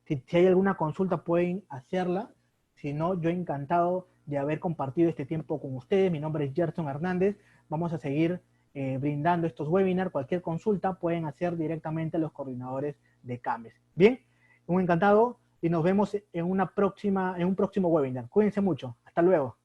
si hay alguna consulta pueden hacerla, si no, yo encantado de haber compartido este tiempo con ustedes. Mi nombre es Gerson Hernández, vamos a seguir brindando estos webinars. Cualquier consulta pueden hacer directamente a los coordinadores de CAMES. Bien, un encantado y nos vemos en un próximo webinar. Cuídense mucho, hasta luego.